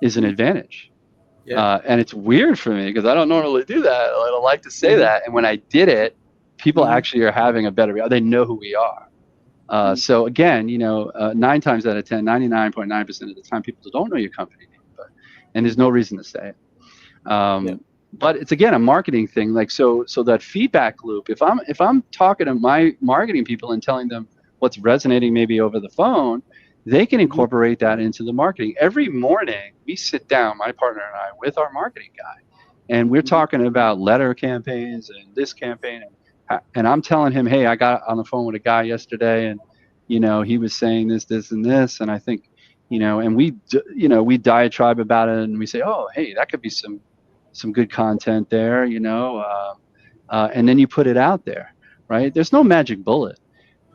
is an advantage. And it's weird for me because I don't normally do that. I don't like to say that. And when I did it, people actually are having a better, they know who we are. So again, 9 times out of 10, 99.9% of the time, people don't know your company name, and there's no reason to say it. But it's, again, a marketing thing. Like, so that feedback loop, if I'm talking to my marketing people and telling them what's resonating maybe over the phone, they can incorporate that into the marketing. Every morning we sit down, my partner and I, with our marketing guy, and we're talking about letter campaigns and this campaign. And I'm telling him, hey, I got on the phone with a guy yesterday, and, he was saying this, and this. And I think, and we diatribe about it, and we say, oh, hey, that could be some good content there, and then you put it out there, right? There's no magic bullet,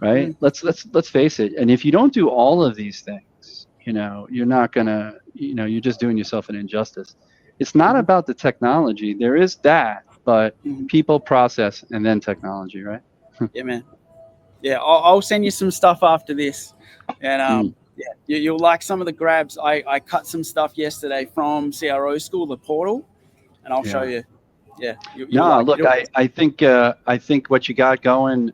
right? Let's face it. And if you don't do all of these things, you're not gonna, you're just doing yourself an injustice. It's not about the technology. There is that, but people, process, and then technology, right? Yeah, man. Yeah, I'll send you some stuff after this, and you'll like some of the grabs. I cut some stuff yesterday from CRO School, the portal, and I'll show you. Yeah. Look, I think what you got going,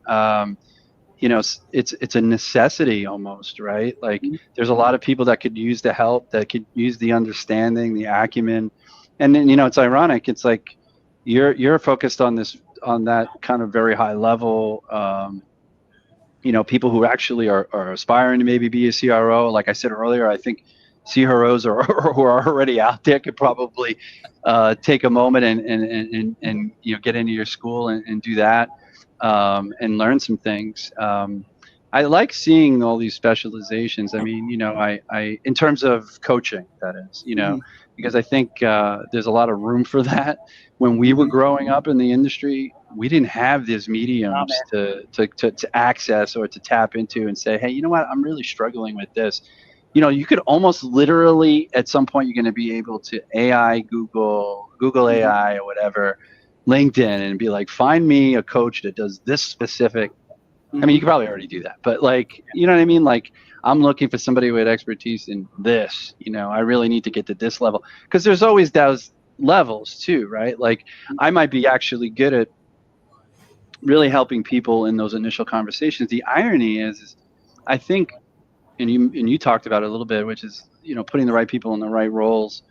it's a necessity almost, right? Like, there's a lot of people that could use the help, that could use the understanding, the acumen, and then it's ironic. It's like you're focused on that kind of very high level. People who actually are aspiring to maybe be a CRO. Like I said earlier, I think CROs who are already out there could probably take a moment and get into your school and do that, and learn some things. I like seeing all these specializations. I mean, I in terms of coaching, that is, because I think there's a lot of room for that. When we were growing up in the industry, we didn't have these mediums to access or to tap into and say, hey, you know what, I'm really struggling with this. You could almost literally, at some point, you're going to be able to Google AI or whatever, LinkedIn, and be like, find me a coach that does this specific. I mean, you could probably already do that, but like, you know what I mean? Like, I'm looking for somebody with expertise in this, I really need to get to this level, because there's always those levels too, right? Like, I might be actually good at really helping people in those initial conversations. The irony is I think, and you talked about it a little bit, which is, putting the right people in the right roles.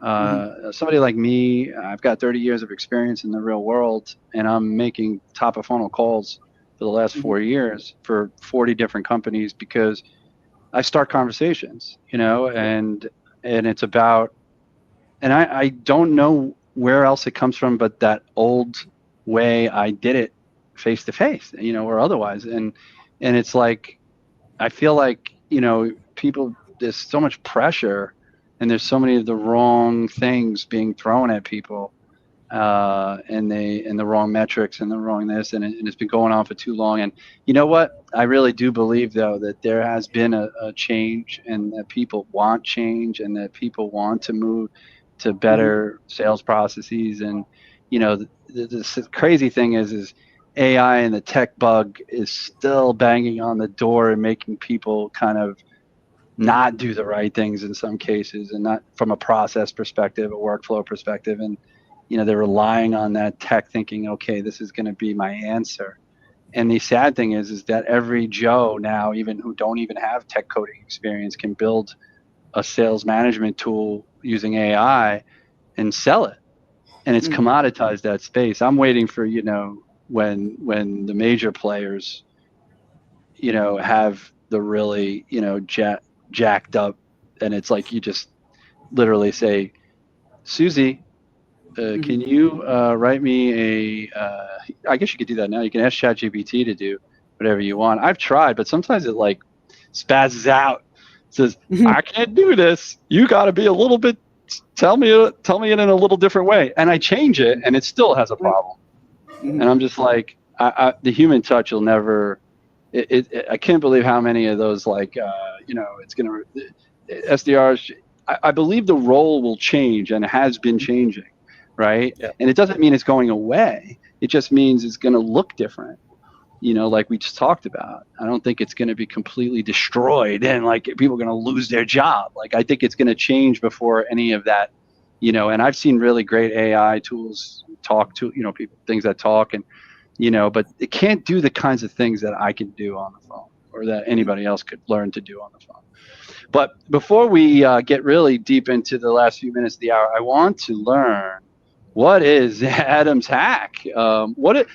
Somebody like me, I've got 30 years of experience in the real world, and I'm making top of funnel calls for the last 4 years for 40 different companies, because I start conversations, and it's about, and I don't know where else it comes from, but that old way I did it face to face, or otherwise. And it's like, I feel like, people, there's so much pressure, and there's so many of the wrong things being thrown at people, and the wrong metrics and the wrong this, and it's been going on for too long. And you know what? I really do believe, though, that there has been a change, and that people want change, and that people want to move to better sales processes. And the crazy thing is AI and the tech bug is still banging on the door and making people kind of not do the right things in some cases, and not from a process perspective, a workflow perspective. And they're relying on that tech, thinking, okay, this is going to be my answer. And the sad thing is that every Joe now, even who don't even have tech coding experience, can build a sales management tool using AI and sell it. And it's commoditized that space. I'm waiting for, when the major players, have the really, jacked up, and it's like you just literally say, Susie, can you write me I guess you could do that now. You can ask ChatGPT to do whatever you want. I've tried, but sometimes it like spazzes out. It says, I can't do this. You got to be a little bit, tell me it in a little different way. And I change it and it still has a problem. And I'm just like, the human touch will never, I can't believe how many of those, like, it's going to, SDRs, I believe the role will change and has been changing. Right. Yeah. And it doesn't mean it's going away. It just means it's going to look different, like we just talked about. I don't think it's going to be completely destroyed and like people are going to lose their job. Like, I think it's going to change before any of that, and I've seen really great AI tools talk to, people, things that talk and, but it can't do the kinds of things that I can do on the phone or that anybody else could learn to do on the phone. But before we get really deep into the last few minutes of the hour, I want to learn, what is Adem's hack? Look,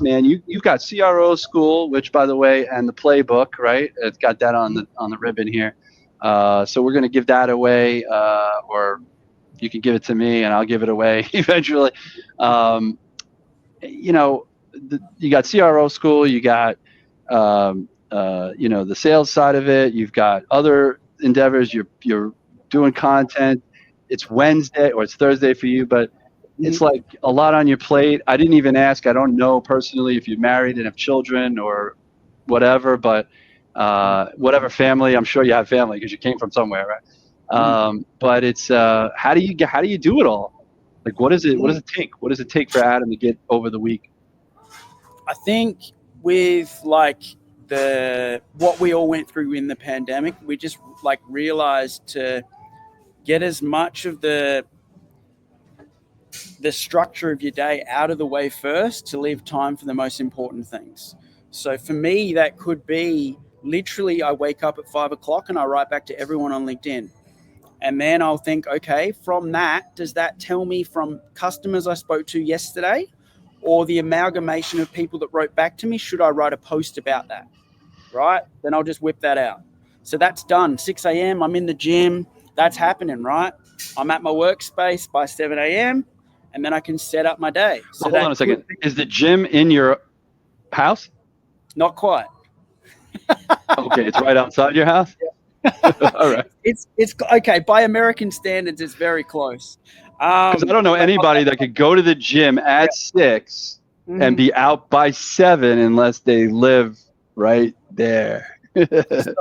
man, you've got CRO school, which, by the way, and the playbook, right? It's got that on the ribbon here. So we're going to give that away, or you can give it to me, and I'll give it away eventually. You got CRO school, you got the sales side of it. You've got other endeavors. You're doing content. It's Wednesday or it's Thursday for you, but it's like a lot on your plate. I didn't even ask. I don't know personally if you're married and have children or whatever, but whatever family, I'm sure you have family because you came from somewhere, right? But it's how do you do it all? Like, what does it take? What does it take for Adem to get over the week? I think with like what we all went through in the pandemic, we just like realized to get as much of the structure of your day out of the way first to leave time for the most important things. So for me, that could be literally I wake up at 5 o'clock and I write back to everyone on LinkedIn. And then I'll think, okay, from that, does that tell me from customers I spoke to yesterday or the amalgamation of people that wrote back to me? Should I write a post about that? Right? Then I'll just whip that out. So that's done. 6 a.m., I'm in the gym. That's happening, right? I'm at my workspace by 7 a.m. and then I can set up my day. So hold on a second. Is the gym in your house? Not quite. Okay, it's right outside your house? Yeah. All right. It's okay. By American standards, it's very close. Because I don't know anybody that could go to the gym at 6 and be out by 7 unless they live right there. So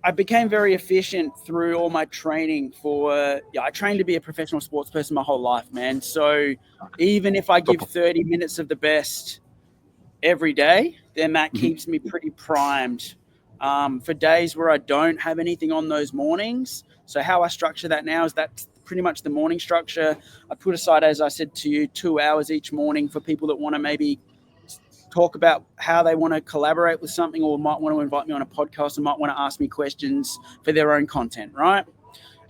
I became very efficient through all my training I trained to be a professional sports person my whole life, man. So even if I give 30 minutes of the best every day, then that keeps me pretty primed for days where I don't have anything on those mornings. So how I structure that now is that's pretty much the morning structure. I put aside, as I said to you, 2 hours each morning for people that want to maybe talk about how they want to collaborate with something or might want to invite me on a podcast and might want to ask me questions for their own content, right?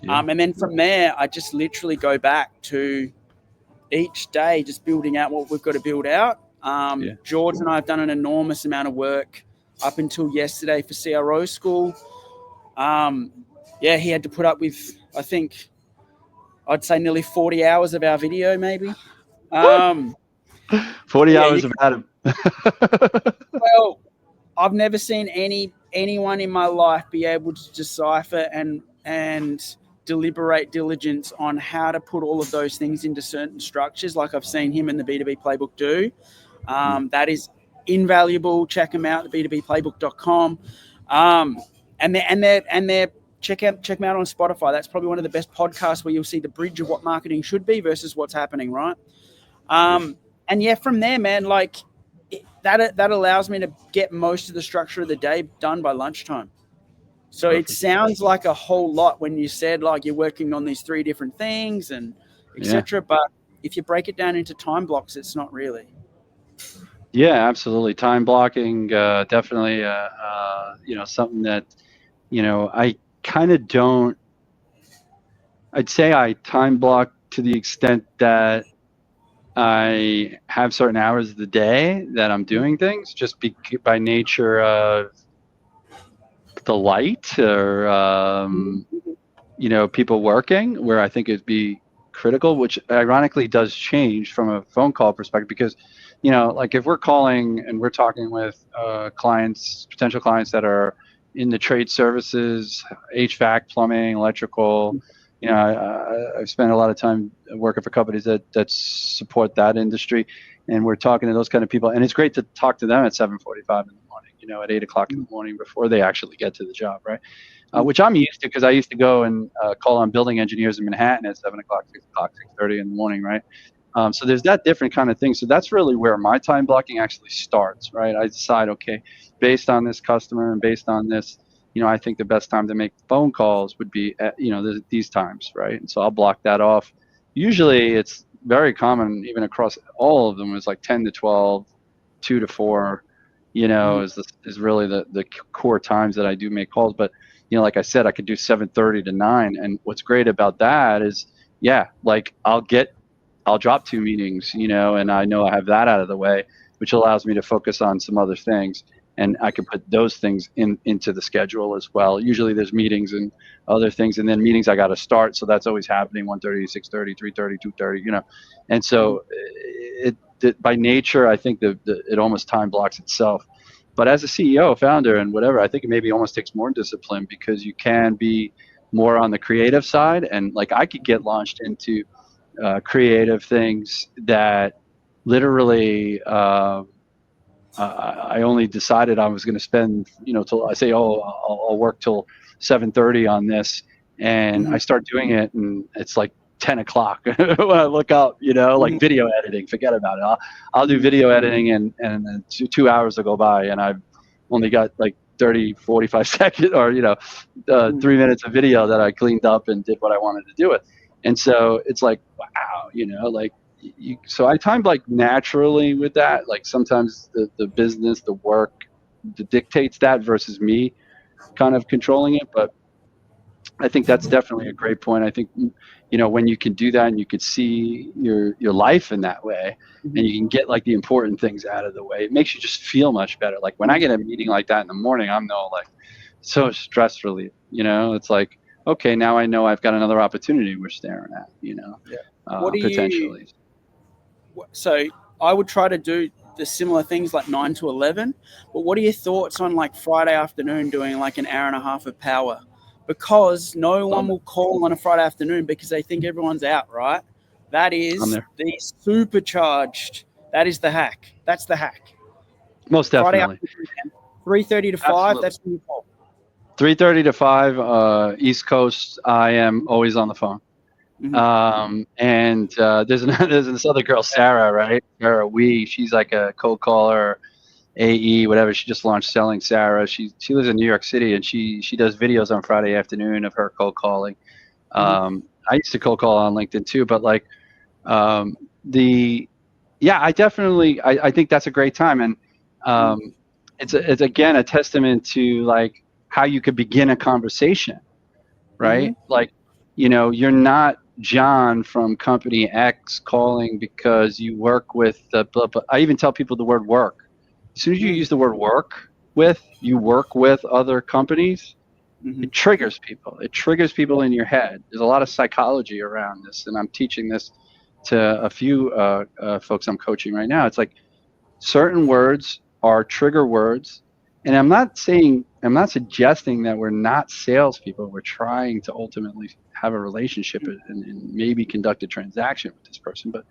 Yeah. And then from there, I just literally go back to each day just building out what we've got to build out. George and I have done an enormous amount of work up until yesterday for CRO school. He had to put up with, I think, I'd say nearly 40 hours of our video, maybe. 40 hours of Adem. Well, I've never seen anyone in my life be able to decipher and deliberate diligence on how to put all of those things into certain structures, like I've seen him in the B2B Playbook do. That is invaluable. Check them out at b2bplaybook.com. And they're check them out on Spotify. That's probably one of the best podcasts where you'll see the bridge of what marketing should be versus what's happening, right? And from there, man, like that allows me to get most of the structure of the day done by lunchtime. So Perfect. It sounds like a whole lot when you said like you're working on these 3 different things and etc. But if you break it down into time blocks, it's not really. Yeah, absolutely. Time blocking, definitely, something that, I kind of don't, I'd say I time block to the extent that I have certain hours of the day that I'm doing things just by nature of the light or, people working where I think it'd be critical, which ironically does change from a phone call perspective because, like if we're calling and we're talking with potential clients that are in the trade services, HVAC, plumbing, electrical, I've spent a lot of time working for companies that support that industry, and we're talking to those kind of people, and it's great to talk to them at 7:45 in the morning, at 8 o'clock in the morning before they actually get to the job, right? Which I'm used to because I used to go and call on building engineers in Manhattan at 7 o'clock, 6 o'clock, 6:30 in the morning, right? So there's that different kind of thing. So that's really where my time blocking actually starts, right? I decide, okay, based on this customer and based on this, I think the best time to make phone calls would be at, these times, right? And so I'll block that off. Usually it's very common, even across all of them, is like 10 to 12, 2 to 4, is really the core times that I do make calls. But like I said, I could do 7:30 to 9. And what's great about that is, yeah, like I'll drop 2 meetings, and I know I have that out of the way, which allows me to focus on some other things. And I can put those things into the schedule as well. Usually there's meetings and other things, and then meetings I got to start. So that's always happening 1:30, 6:30, 3:30, 2:30, And so by nature, I think it almost time blocks itself. But as a CEO, founder, and whatever, I think it maybe almost takes more discipline because you can be more on the creative side. And like I could get launched into creative things that literally I only decided I was going to spend, till I say, oh, I'll work till 7:30 on this, and I start doing it, and it's like 10 o'clock when I look up, like video editing. Forget about it. I'll do video editing, and then 2 hours will go by, and I've only got like 30, 45 seconds, or 3 minutes of video that I cleaned up and did what I wanted to do it. And so it's like, wow, like. So I timed like naturally with that. Like sometimes the business, the work, dictates that versus me kind of controlling it. But I think that's definitely a great point. I think when you can do that and you can see your life in that way, and you can get like the important things out of the way, it makes you just feel much better. Like when I get a meeting like that in the morning, I'm like so stress relief. It's like, okay, now I know I've got another opportunity we're staring at. Potentially. So I would try to do the similar things like 9 to 11. But what are your thoughts on like Friday afternoon doing like an hour and a half of power? Because no one will call on a Friday afternoon because they think everyone's out, right? That is the supercharged. That is the hack. That's the hack. Most definitely. 3:30 to 5. Absolutely. That's when you call. 3:30 to 5, East Coast. I am always on the phone. And there's this other girl, Sarah, right? She's like a cold caller, AE, whatever. She just launched Selling Sarah. She lives in New York City, and she does videos on Friday afternoon of her cold calling. I used to cold call on LinkedIn too, but like I definitely I think that's a great time, and it's again a testament to like how you could begin a conversation, right? Like you're not John from company X calling because you work with I even tell people the word work. As soon as you use the word you work with other companies, it triggers people. It triggers people in your head. There's a lot of psychology around this, and I'm teaching this to a few folks I'm coaching right now. It's like certain words are trigger words, and I'm not suggesting that we're not salespeople. We're trying to ultimately have a relationship and maybe conduct a transaction with this person, but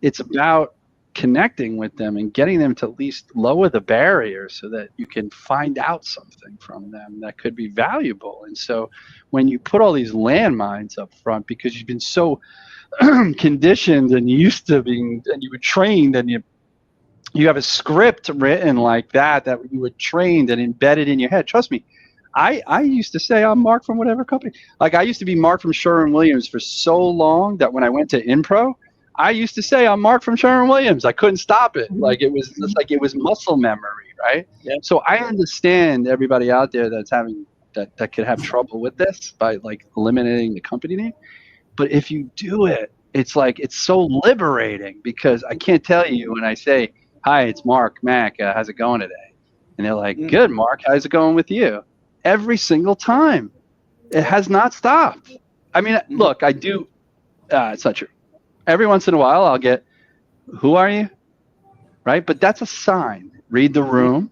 it's about connecting with them and getting them to at least lower the barrier so that you can find out something from them that could be valuable. And so when you put all these landmines up front because you've been so conditioned and used to being, and you were trained, and you have a script written like that you were trained and embedded in your head. Trust me, I used to say I'm Mark from whatever company. Like I used to be Mark from Sherwin-Williams for so long that when I went to Impro, I used to say I'm Mark from Sherwin-Williams. I couldn't stop it. Like it was just like it was muscle memory, right? Yeah. So I understand everybody out there that's having that could have trouble with this by like eliminating the company name. But if you do it, it's like it's so liberating because I can't tell you when I say, "Hi, it's Marc Mac. How's it going today?" And they're like, "Good, Mark. How's it going with you?" Every single time, it has not stopped. I mean, look, I do. It's not true. Every once in a while, I'll get, "Who are you?" Right? But that's a sign. Read the room.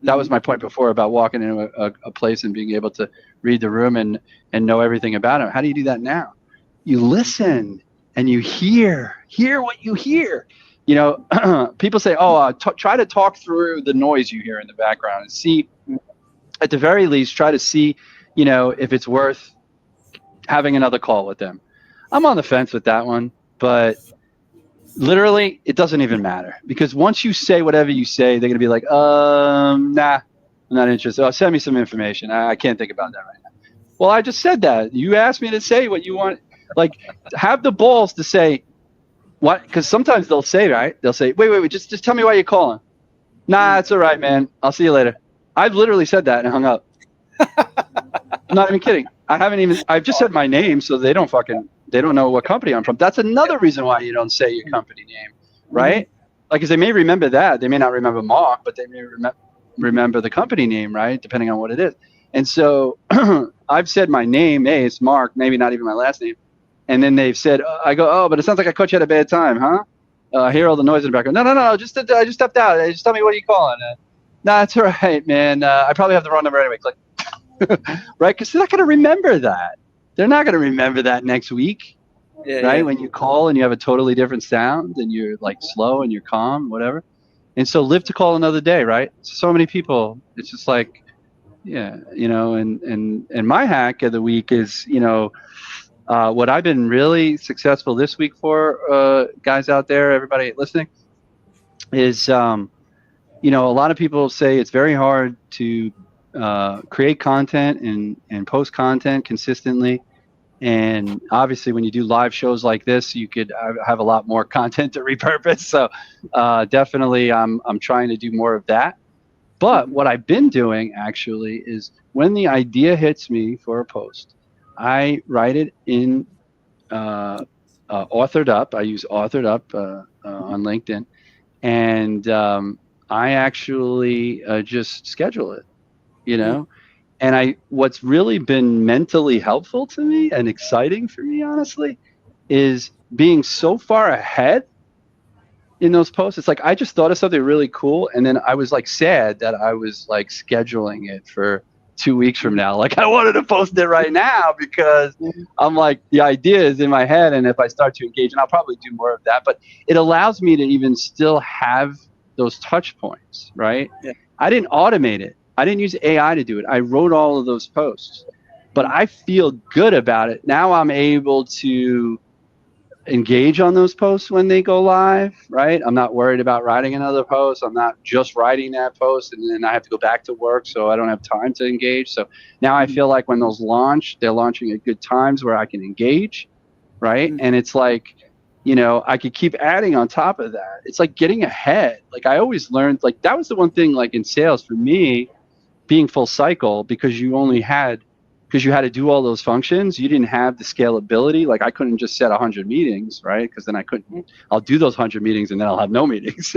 That was my point before about walking into a place and being able to read the room and know everything about it. How do you do that now? You listen and you hear what you hear. You know, people say, "Oh, try to talk through the noise you hear in the background and see." At the very least, try to see, you know, if it's worth having another call with them. I'm on the fence with that one, but literally, it doesn't even matter because once you say whatever you say, they're gonna be like, nah, I'm not interested. Oh, send me some information. I can't think about that right now. Well, I just said that. You asked me to say what you want. Like, have the balls to say what? Because sometimes they'll say, right? They'll say, wait, just tell me why you're calling. Nah, it's all right, man. I'll see you later. I've literally said that and hung up. I'm not even kidding. I've just said my name so they don't know what company I'm from. That's another reason why you don't say your company name, right? Like, because they may remember that. They may not remember Mark, but they may remember the company name, right? Depending on what it is. And so I've said my name, hey, it's Mark, maybe not even my last name. And then they've said, I go, oh, but it sounds like I caught you at a bad time, huh? I hear all the noise in the background. No, I just stepped out. Just tell me what are you calling. Nah, it's all right, man. I probably have the wrong number anyway. Click. Right? Because they're not going to remember that. They're not going to remember that next week, right? Yeah. When you call and you have a totally different sound and you're like slow and you're calm, whatever. And so live to call another day, right? So many people, it's just like, yeah, you know, and my hack of the week is, you know, what I've been really successful this week for guys out there, everybody listening, is, you know, a lot of people say it's very hard to create content and post content consistently. And obviously, when you do live shows like this, you could have a lot more content to repurpose. So definitely, I'm trying to do more of that. But what I've been doing actually is when the idea hits me for a post, I write it in authored up. I use authored up on LinkedIn, and I actually just schedule it. You know, and what's really been mentally helpful to me and exciting for me, honestly, is being so far ahead in those posts. It's like I just thought of something really cool, and then I was like sad that I was like scheduling it for 2 weeks from now. Like I wanted to post it right now because I'm like the idea is in my head, and if I start to engage, and I'll probably do more of that, but it allows me to even still have those touch points, right? Yeah. I didn't automate it. I didn't use AI to do it. I wrote all of those posts, but I feel good about it. Now I'm able to engage on those posts when they go live, right? I'm not worried about writing another post. I'm not just writing that post and then I have to go back to work, so I don't have time to engage. So now I feel like when those launch, they're launching at good times where I can engage, right? And it's like, you know, I could keep adding on top of that. It's like getting ahead. Like I always learned, like that was the one thing, like in sales for me, being full cycle, because you had to do all those functions. You didn't have the scalability. Like I couldn't just set 100 meetings, right? Because then I'll do those 100 meetings and then I'll have no meetings,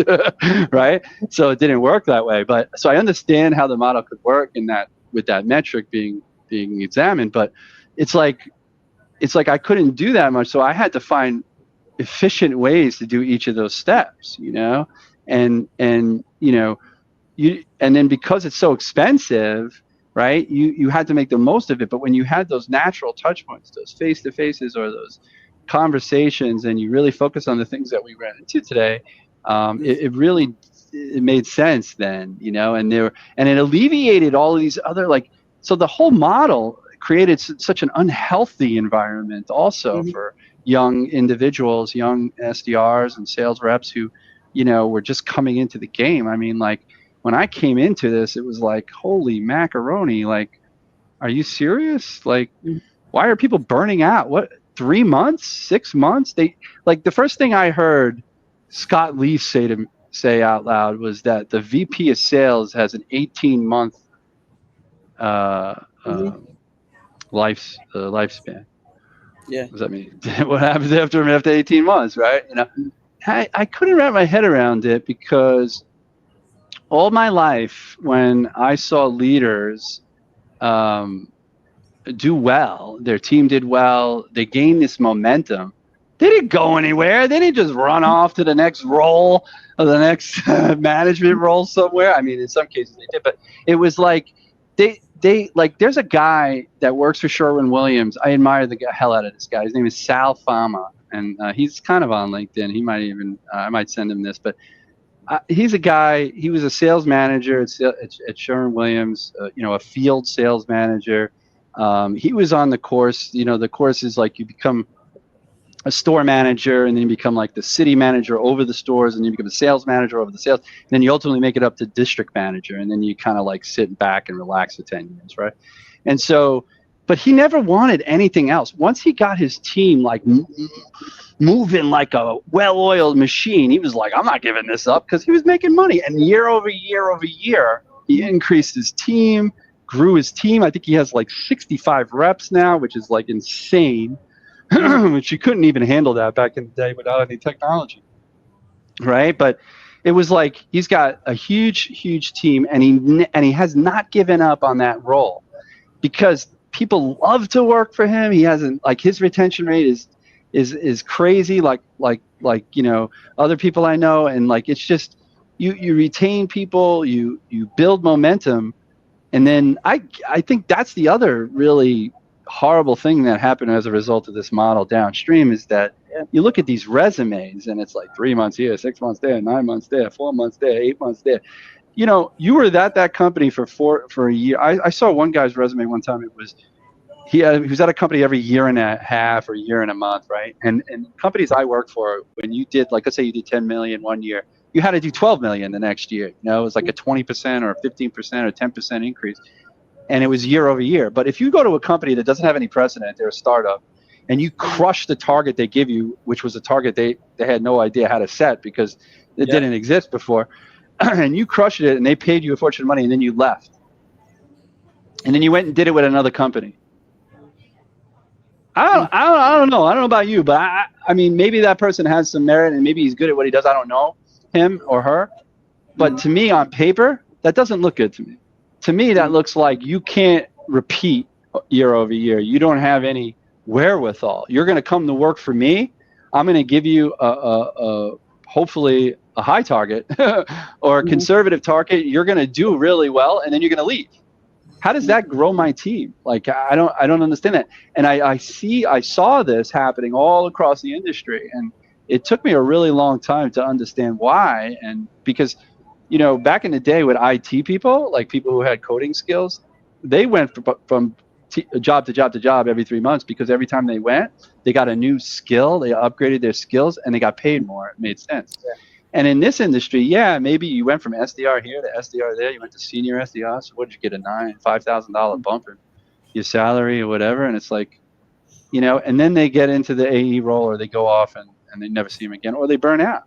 right? So it didn't work that way. But so I understand how the model could work in that with that metric being examined. But it's like I couldn't do that much. So I had to find efficient ways to do each of those steps, you know, and you know, and then because it's so expensive, right, you had to make the most of it. But when you had those natural touch points, those face-to-faces or those conversations, and you really focus on the things that we ran into today, it really made sense then, you know, and it alleviated all of these other, like, so the whole model created such an unhealthy environment also for young individuals, young SDRs and sales reps who, you know, were just coming into the game. I mean, like, when I came into this, it was like, holy macaroni, like, are you serious? Like, why are people burning out? What? 3 months, 6 months. They like the first thing I heard Scott Lee say out loud was that the VP of sales has an 18-month lifespan. Yeah. What does that mean? What happens after 18 months, right? I couldn't wrap my head around it because all my life when I saw leaders do well, their team did well, they gained this momentum. They didn't go anywhere. They didn't just run off to the next role or the next management role somewhere. I mean, in some cases they did, but it was like they like. There's a guy that works for Sherwin-Williams. I admire the hell out of this guy. His name is Sal Fama, and he's kind of on LinkedIn. He might even I might send him this, but he's a guy. He was a sales manager at Sherwin-Williams. A field sales manager. He was on the course. The course is like you become a store manager, and then you become like the city manager over the stores, and you become a sales manager over the sales. And then you ultimately make it up to district manager, and then you kind of like sit back and relax for 10 years, right? And so, but he never wanted anything else. Once he got his team like moving like a well-oiled machine, he was like, I'm not giving this up, because he was making money. And year over year, he increased his team, grew his team. I think he has like 65 reps now, which is like insane. Which you couldn't even handle that back in the day without any technology, right? But it was like he's got a huge team, and he has not given up on that role because people love to work for him. He hasn't, like, his retention rate is crazy, like other people I know, and like it's just you retain people, you build momentum, and then I think that's the other really horrible thing that happened as a result of this model downstream is that you look at these resumes and it's like 3 months here, 6 months there, 9 months there, 4 months there, 8 months there. You were that company for a year. I saw one guy's resume one time. It was he was at a company every year and a half or year and a month, right? And companies I work for, when you did, like, let's say you did 10 million one year, you had to do 12 million the next year. It was like a 20% or 15% or 10% increase. And it was year over year. But if you go to a company that doesn't have any precedent, they're a startup, and you crush the target they give you, which was a target they had no idea how to set because it didn't exist before, and you crushed it and they paid you a fortune of money, and then you left. And then you went and did it with another company. I don't know. I don't know about you, but I mean, maybe that person has some merit and maybe he's good at what he does. I don't know him or her. But to me, on paper, that doesn't look good to me. To me, that looks like you can't repeat year over year. You don't have any wherewithal. You're going to come to work for me. I'm going to give you hopefully a high target or a conservative target. You're going to do really well, and then you're going to leave. How does that grow my team? Like, I don't understand that. And I saw this happening all across the industry, and it took me a really long time to understand why. And because back in the day with IT people, like people who had coding skills, they went from job to job to job every 3 months because every time they went, they got a new skill, they upgraded their skills, and they got paid more. It made sense. Yeah. And in this industry, maybe you went from SDR here to SDR there. You went to senior SDR. So what did you get, $5,000 bump in your salary or whatever? And it's like, and then they get into the AE role, or they go off and they never see them again, or they burn out.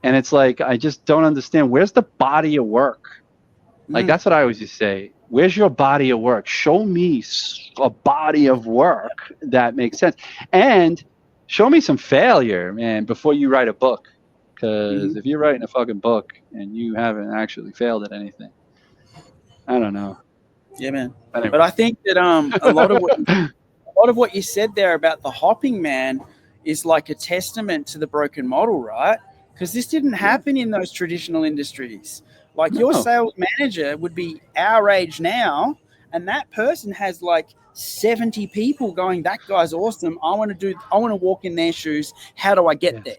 And it's like, I just don't understand. Where's the body of work? Like, that's what I always used to say. Where's your body of work? Show me a body of work that makes sense. And show me some failure, man, before you write a book. Because if you're writing a fucking book and you haven't actually failed at anything, I don't know. Yeah, man. Anyway. But I think that a lot of what you said there about the hopping, man, is like a testament to the broken model, right? Because this didn't happen in those traditional industries. Like, your sales manager would be our age now, and that person has like 70 people going, that guy's awesome. I want to walk in their shoes. How do I get there?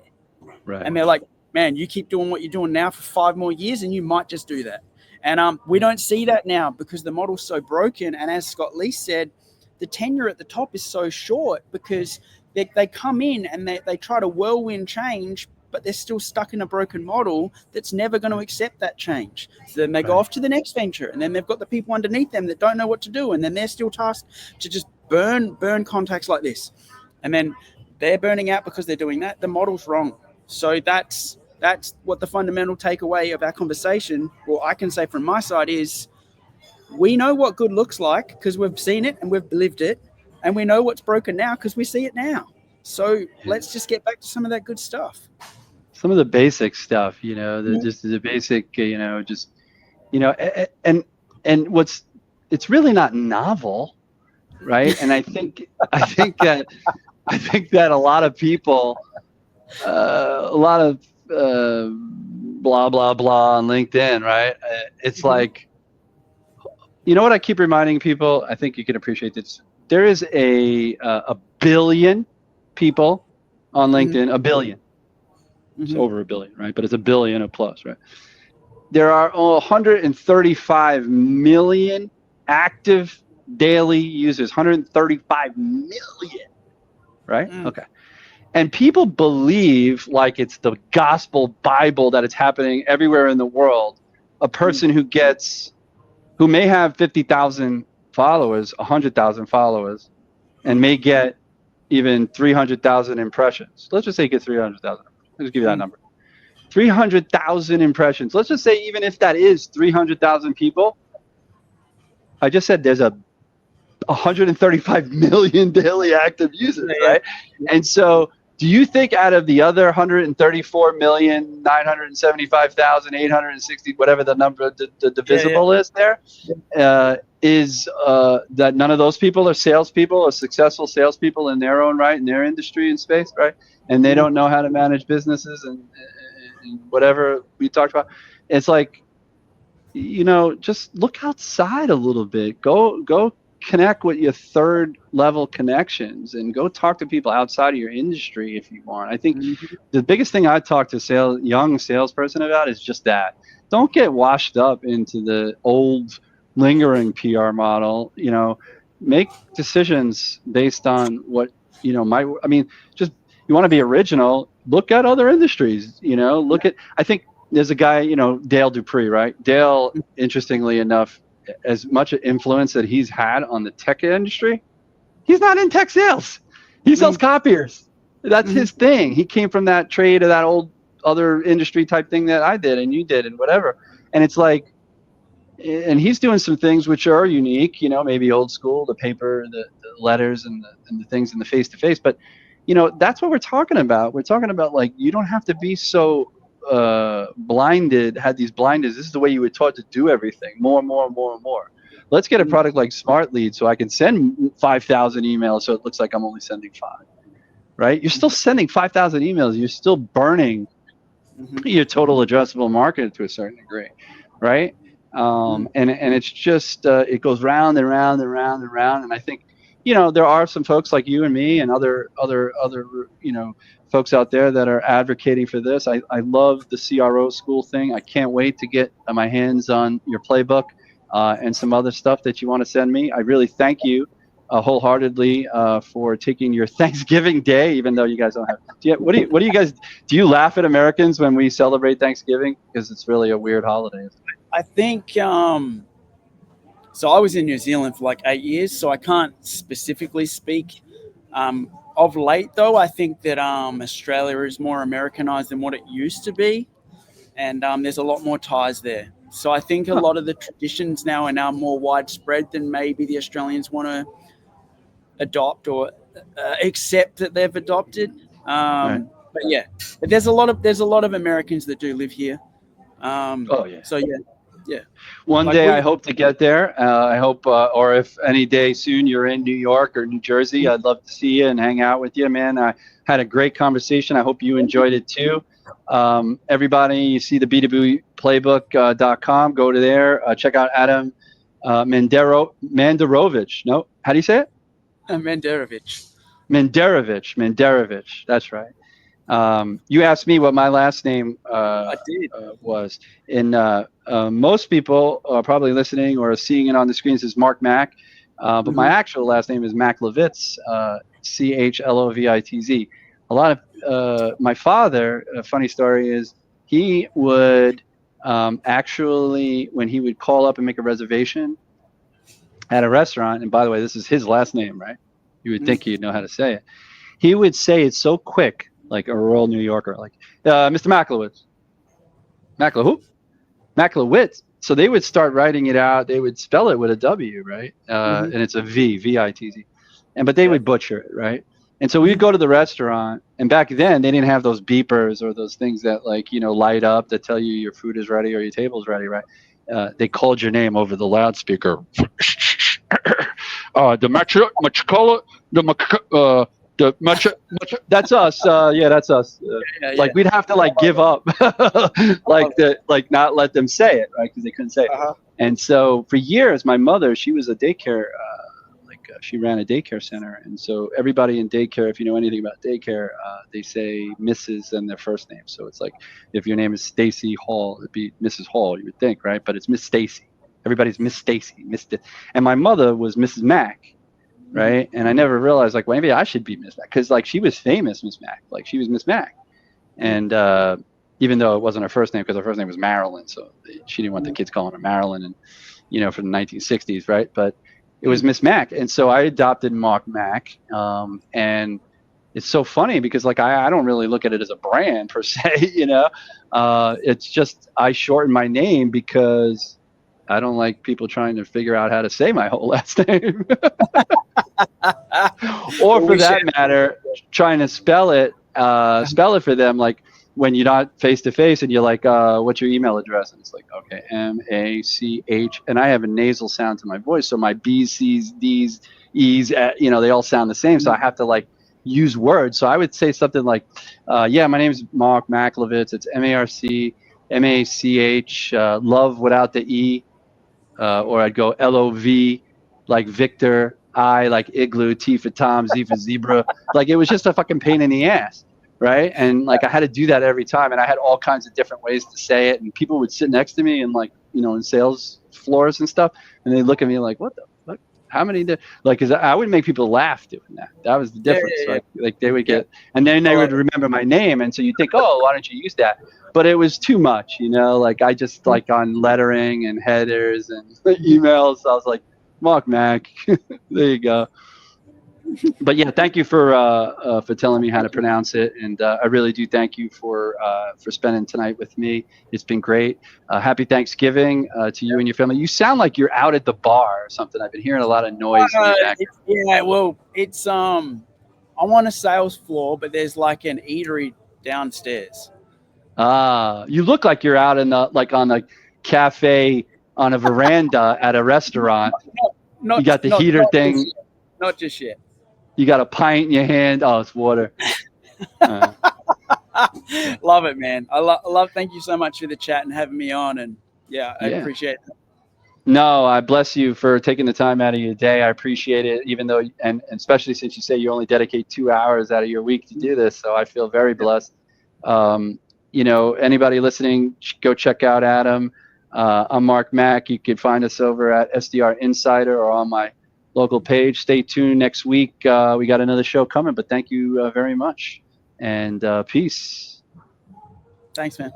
Right. And they're like, man, you keep doing what you're doing now for 5 more years and you might just do that. And we don't see that now because the model's so broken. And as Scott Lee said, the tenure at the top is so short because they come in and they try to whirlwind change, but they're still stuck in a broken model that's never going to accept that change. So then they go off to the next venture, and then they've got the people underneath them that don't know what to do, and then they're still tasked to just burn contacts like this. and then they're burning out because they're doing that. The model's wrong. So that's what the fundamental takeaway of our conversation, or I can say from my side, is we know what good looks like because we've seen it and we've lived it, and we know what's broken now because we see it now. So let's just get back to some of that good stuff. Some of the basic stuff, just the basic, just, and it's really not novel, right? And I think that a lot of people, a lot of blah blah blah on LinkedIn, right? It's like, what I keep reminding people. I think you can appreciate this. There is a billion people on LinkedIn, a billion. It's over a billion, right? But it's a billion or plus, right? There are 135 million active daily users, 135 million, right? Okay. And people believe like it's the gospel Bible that it's happening everywhere in the world. A person who may have 50,000 followers, 100,000 followers, and may get even 300,000 impressions. Let's just say get 300,000. Let's give you that number. 300,000 impressions. Let's just say even if that is 300,000 people, I just said there's 135 million daily active users, right? And so do you think out of the other 134,975,860, whatever the number, the divisible is there, is that none of those people are salespeople or successful salespeople in their own right, in their industry and space, right? And they don't know how to manage businesses and whatever we talked about. It's like, just look outside a little bit. Go connect with your third level connections and go talk to people outside of your industry if you want. I think the biggest thing I talk to young salesperson about is just that. Don't get washed up into the old lingering PR model. Make decisions based on what, just, you want to be original, look at other industries, I think there's a guy, Dale Dupree, right? Dale, interestingly enough, as much influence that he's had on the tech industry, he's not in tech sales. He sells copiers. That's his thing. He came from that trade or that old other industry type thing that I did and you did and whatever. And it's like, and he's doing some things which are unique, maybe old school, the paper, the letters and the things in the face-to-face. But, that's what we're talking about. We're talking about, like, you don't have to be so had these blinders. This is the way you were taught to do everything. More. Let's get a product like Smart Lead so I can send 5,000 emails so it looks like I'm only sending 5, right? You're still sending 5,000 emails. You're still burning your total addressable market to a certain degree, right? And it's just, it goes round and round and round and round. And I think, there are some folks like you and me and other folks out there that are advocating for this. I love the CRO school thing. I can't wait to get my hands on your playbook and some other stuff that you want to send me. I really thank you wholeheartedly for taking your Thanksgiving Day, even though you guys don't have. What do you guys? Do you laugh at Americans when we celebrate Thanksgiving? Because it's really a weird holiday. I think. So I was in New Zealand for like 8 years, so I can't specifically speak. Of late, though, I think that Australia is more Americanized than what it used to be, and there's a lot more ties there. So I think a lot of the traditions now are more widespread than maybe the Australians want to adopt or accept that they've adopted. Right. But there's a lot of Americans that do live here. So yeah. One day I hope to get there. I hope, or if any day soon you're in New York or New Jersey, I'd love to see you and hang out with you, man. I had a great conversation. I hope you enjoyed it too. Everybody, you see the B2Bplaybook.com. Go to there. Check out Adem Manderovic. No, how do you say it? Manderovic. Manderovic. That's right. You asked me what my last name was. And most people are probably listening or seeing it on the screens as Marc Mac, but my actual last name is Maclovitz, Chlovitz. A lot of my father, a funny story is he would actually, when he would call up and make a reservation at a restaurant, and by the way, this is his last name, right? You would think he'd know how to say it. he would say it so quick, like a rural New Yorker, like Mr. Maklowitz. Who? Maklowitz. So they would start writing it out. They would spell it with a W, right? And it's a V, V-I-T-Z. But they would butcher it, right? And so we'd go to the restaurant, and back then they didn't have those beepers or those things that light up that tell you your food is ready or your table's ready, right? They called your name over the loudspeaker. That's us. Yeah, that's us. Like we'd have to give up, not let them say it, right? Because they couldn't say it. And so for years, my mother, she was a daycare, she ran a daycare center, and so everybody in daycare, if you know anything about daycare, they say Mrs. and their first name. So it's like if your name is Stacy Hall, it'd be Mrs. Hall, you would think, right? But it's Miss Stacy. Everybody's Miss Stacy, and my mother was Mrs. Mac. Right. And I never realized maybe I should be Miss Mac because she was famous, Miss Mac, she was Miss Mac. And even though it wasn't her first name, because her first name was Marilyn. So she didn't want the kids calling her Marilyn and, from the 1960s. Right. But it was Miss Mac. And so I adopted Marc Mac. And it's so funny because I don't really look at it as a brand per se, it's just I shortened my name because I don't like people trying to figure out how to say my whole last name. Or for that matter, trying to spell it for them, when you're not face to face and you're what's your email address? And it's okay, M-A-C-H, and I have a nasal sound to my voice, so my B's, C's, D's, E's, they all sound the same, so I have to use words. So I would say something my name is Marc Maklowitz. It's M-A-R-C-M-A-C-H, love without the E, or I'd go L-O-V, like Victor, I like igloo, T for Tom, Z for zebra. It was just a fucking pain in the ass, right? And I had to do that every time, and I had all kinds of different ways to say it, and people would sit next to me and in sales floors and stuff, and they look at me like, what the fuck? How many? Because I would make people laugh doing that. That was the difference. Yeah. They would get, and then they would remember my name, and so you think, oh, why don't you use that? But it was too much, I just on lettering and headers and emails, I was Marc Mac. There you go. But yeah, thank you for telling me how to pronounce it, and I really do thank you for spending tonight with me. It's been great. Happy Thanksgiving to you and your family. You sound like you're out at the bar or something. I've been hearing a lot of noise. It's I'm on a sales floor, but there's an eatery downstairs. You look like you're out in on a cafe on a veranda at a restaurant. You got the heater thing. Not just yet. You got a pint in your hand. Oh, it's water. Love it, man. I love. Thank you so much for the chat and having me on. And I appreciate it. No, I bless you for taking the time out of your day. I appreciate it, even though, and especially since you say you only dedicate 2 hours out of your week to do this. So I feel very blessed. Anybody listening, go check out Adam. I'm Marc Mac. You can find us over at SDR Insider or on my local page. Stay tuned next week. We got another show coming, but thank you very much. And peace. Thanks, man.